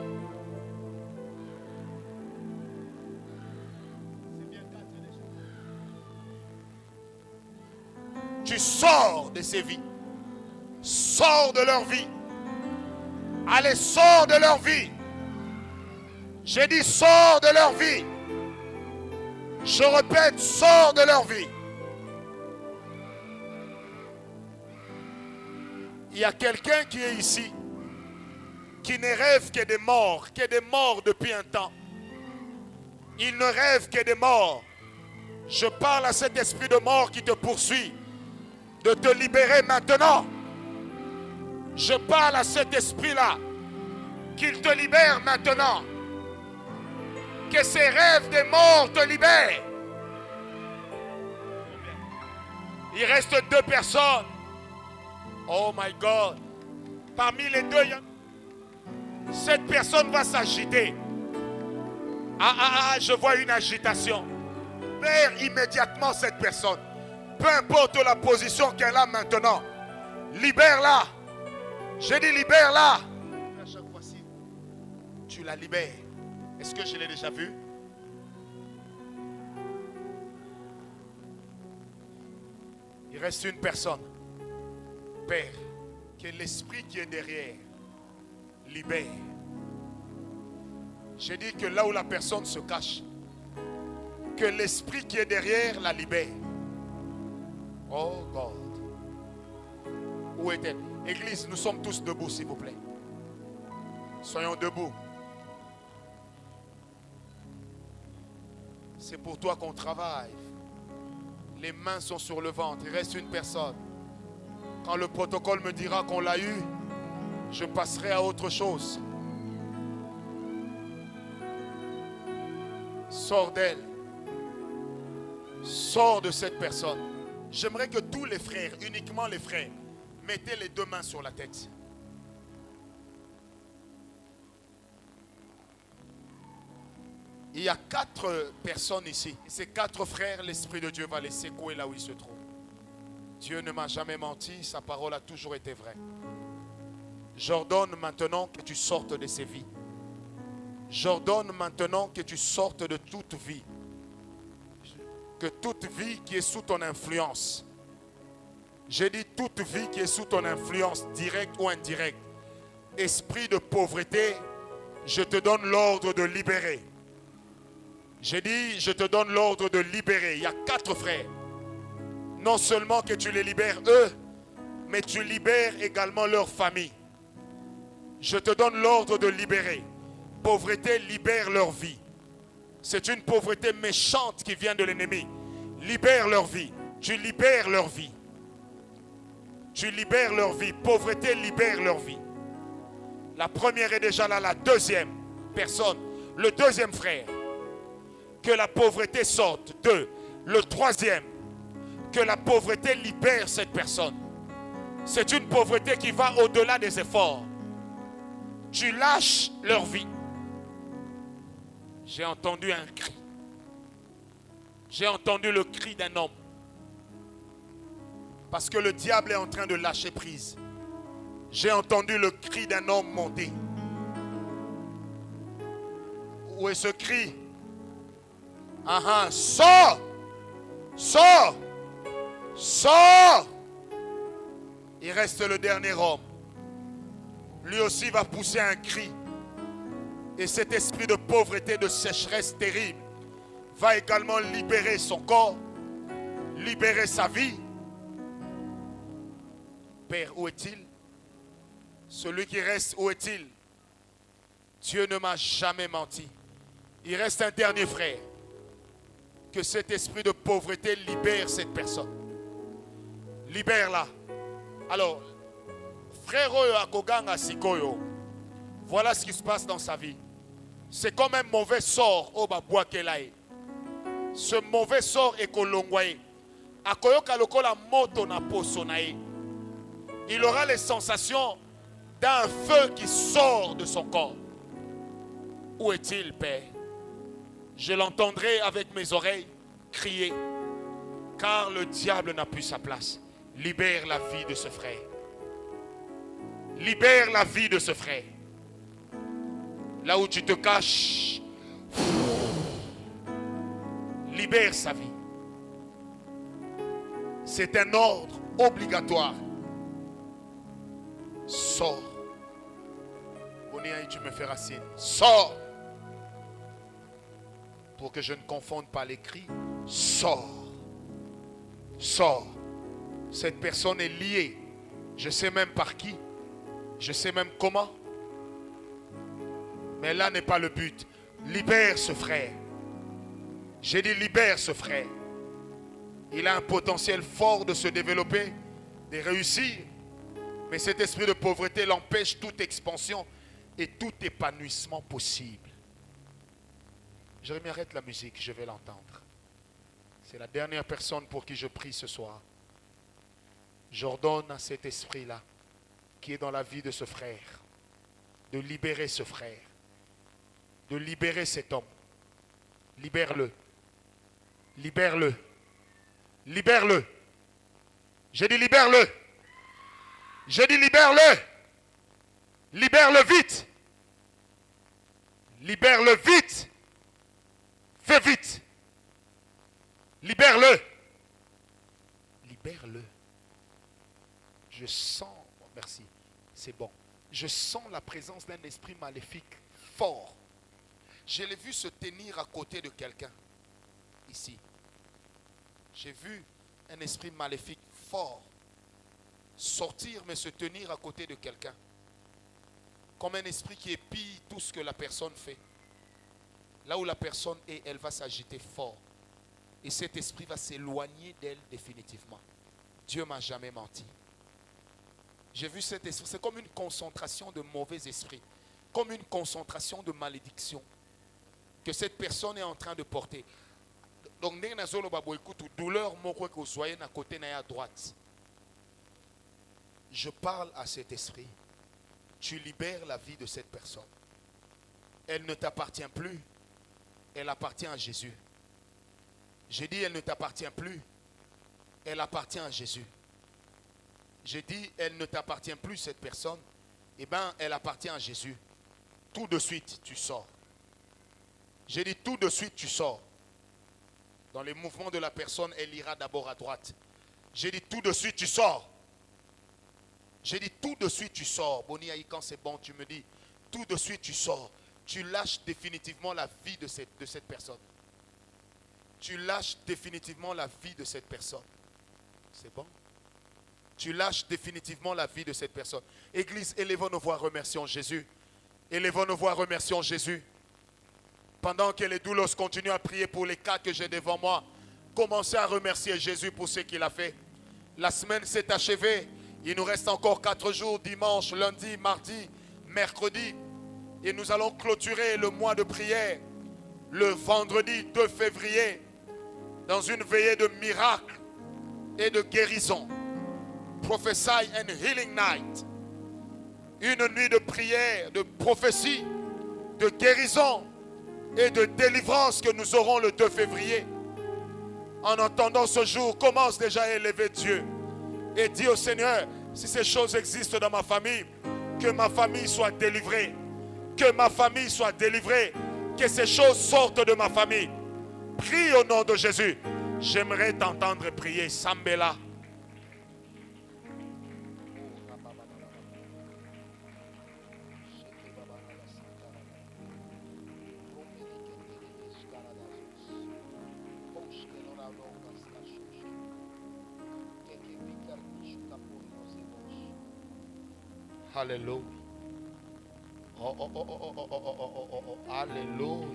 Tu sors de ces vies. Sors de leur vie. Allez, sors de leur vie. J'ai dit sors de leur vie. Je répète, sors de leur vie. Il y a quelqu'un qui est ici, qui ne rêve que des morts, depuis un temps. Il ne rêve que des morts. Je parle à cet esprit de mort qui te poursuit, de te libérer maintenant. Je parle à cet esprit-là, qu'il te libère maintenant. Que ces rêves des morts te libèrent. Il reste 2 personnes. Oh my God. Parmi les 2, cette personne va s'agiter. Je vois une agitation. Libère immédiatement cette personne. Peu importe la position qu'elle a maintenant. Libère-la. J'ai dit libère-la. À chaque fois-ci, tu la libères. Est-ce que je l'ai déjà vu? Il reste une personne. Père, que l'esprit qui est derrière libère. J'ai dit que là où la personne se cache, que l'esprit qui est derrière la libère. Oh God. Où est-elle? Église, nous sommes tous debout, s'il vous plaît. Soyons debout. C'est pour toi qu'on travaille. Les mains sont sur le ventre. Il reste une personne. Quand le protocole me dira qu'on l'a eu, je passerai à autre chose. Sors d'elle. Sors de cette personne. J'aimerais que tous les frères, uniquement les frères, mettez les deux mains sur la tête. Il y a 4 personnes ici. Ces 4 frères, l'Esprit de Dieu va les secouer là où ils se trouvent. Dieu ne m'a jamais menti, sa parole a toujours été vraie. J'ordonne maintenant que tu sortes de ces vies. J'ordonne maintenant que tu sortes de toute vie. Que toute vie qui est sous ton influence. J'ai dit toute vie qui est sous ton influence, directe ou indirecte. Esprit de pauvreté, je te donne l'ordre de libérer. J'ai dit, je te donne l'ordre de libérer. Il y a 4 frères. Non seulement que tu les libères eux, mais tu libères également leur famille. Je te donne l'ordre de libérer. Pauvreté libère leur vie. C'est une pauvreté méchante qui vient de l'ennemi. Libère leur vie. Tu libères leur vie. Tu libères leur vie. Pauvreté libère leur vie. La première est déjà là. La deuxième personne, le deuxième frère. Que la pauvreté sorte. 2. Le troisième. Que la pauvreté libère cette personne. C'est une pauvreté qui va au-delà des efforts. Tu lâches leur vie. J'ai entendu un cri. J'ai entendu le cri d'un homme. Parce que le diable est en train de lâcher prise. J'ai entendu le cri d'un homme monter. Où est ce cri? Sors! Sors! Sors! Il reste le dernier homme. Lui aussi va pousser un cri. Et cet esprit de pauvreté, de sécheresse terrible, va également libérer son corps, libérer sa vie. Père, où est-il? Celui qui reste, où est-il? Dieu ne m'a jamais menti. Il reste un dernier frère. Que cet esprit de pauvreté libère cette personne. Libère-la. Alors, frère Oyo Akoganga Sikoyo, voilà ce qui se passe dans sa vie. C'est comme un mauvais sort au Babouakelae. Ce mauvais sort est kolongwaye. Akoyoka lokola moto na posonae. Il aura les sensations d'un feu qui sort de son corps. Où est-il, Père? Je l'entendrai avec mes oreilles crier, car le diable n'a plus sa place. Libère la vie de ce frère. Libère la vie de ce frère. Là où tu te caches, libère sa vie. C'est un ordre obligatoire. Sors. Onéaï, tu me feras signe. Sors. Pour que je ne confonde pas les cris. Sors. Sors. Cette personne est liée. Je sais même par qui. Je sais même comment. Mais là n'est pas le but. Libère ce frère. J'ai dit libère ce frère. Il a un potentiel fort de se développer, de réussir. Mais cet esprit de pauvreté l'empêche toute expansion et tout épanouissement possible. Jérémie, arrête la musique, je vais l'entendre. C'est la dernière personne pour qui je prie ce soir. J'ordonne à cet esprit-là, qui est dans la vie de ce frère, de libérer ce frère, de libérer cet homme. Libère-le. Libère-le. Libère-le. J'ai dit libère-le. J'ai dit libère-le. Libère-le vite. Libère-le vite. Fais vite. Libère-le. Libère. libère-le. Je sens, merci, c'est bon. Je sens la présence d'un esprit maléfique fort. Je l'ai vu se tenir à côté de quelqu'un, ici. J'ai vu un esprit maléfique fort sortir mais se tenir à côté de quelqu'un. Comme un esprit qui épie tout ce que la personne fait. Là où la personne est, elle va s'agiter fort. Et cet esprit va s'éloigner d'elle définitivement. Dieu ne m'a jamais menti. J'ai vu cet esprit, c'est comme une concentration de mauvais esprits. Comme une concentration de malédiction. Que cette personne est en train de porter. Donc, douleur, à côté à droite. Je parle à cet esprit. Tu libères la vie de cette personne. Elle ne t'appartient plus. Elle appartient à Jésus. J'ai dit, elle ne t'appartient plus. Elle appartient à Jésus. J'ai dit, elle ne t'appartient plus, cette personne. Eh bien, elle appartient à Jésus. Tout de suite, tu sors. J'ai dit, tout de suite, tu sors. Dans les mouvements de la personne, elle ira d'abord à droite. J'ai dit, tout de suite, tu sors. J'ai dit, tout de suite, tu sors. Boni Aïe, quand c'est bon, tu me dis, tout de suite, tu sors. Tu lâches définitivement la vie de cette personne. Tu lâches définitivement la vie de cette personne. C'est bon? Tu lâches définitivement la vie de cette personne. Église, élevons nos voix, remercions Jésus. Élevons nos voix, remercions Jésus. Pendant que les doulos continuent à prier pour les cas que j'ai devant moi, commencez à remercier Jésus pour ce qu'il a fait. La semaine s'est achevée. Il nous reste encore 4 jours, dimanche, lundi, mardi, mercredi. Et nous allons clôturer le mois de prière le vendredi 2 février dans une veillée de miracles et de guérison. Prophesy and Healing Night. Une nuit de prière, de prophétie, de guérison et de délivrance que nous aurons le 2 février. En entendant ce jour, commence déjà à élever Dieu. Et dis au Seigneur, si ces choses existent dans ma famille, que ma famille soit délivrée. Que ma famille soit délivrée. Que ces choses sortent de ma famille. Prie au nom de Jésus. J'aimerais t'entendre prier. Sambela. Alléluia. Oh, oh, oh, oh, oh, oh, oh, oh, oh, oh, alléluia.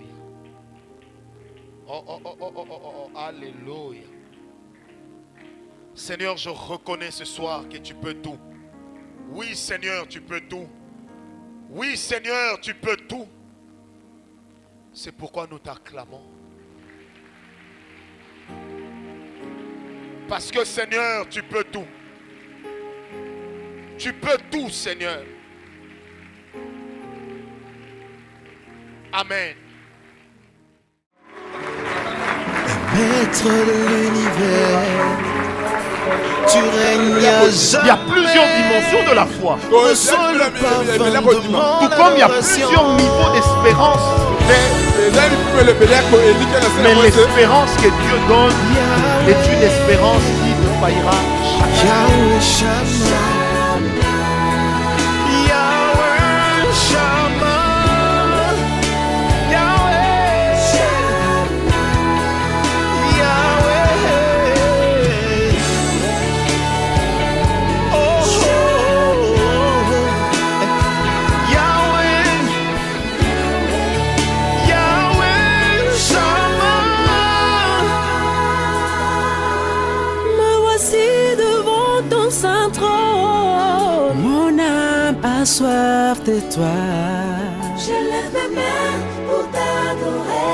Oh, oh, oh, oh, oh, oh, oh, alléluia. Seigneur, je reconnais ce soir que tu peux tout. Oui, Seigneur, tu peux tout. Oui, Seigneur, tu peux tout. C'est pourquoi nous t'acclamons. Parce que, Seigneur, tu peux tout. Tu peux tout, Seigneur. Amen. Maître de l'univers, tu règnes à jamais. Il y a plusieurs dimensions de la foi. Reçois le parfum de mon Tout comme il y a plusieurs niveaux d'espérance. Mais l'espérance que Dieu donne est une espérance qui ne faillira jamais. Yahweh Shammah. Yahweh Shammah. Soif de toi, je lève mes mains pour t'adorer.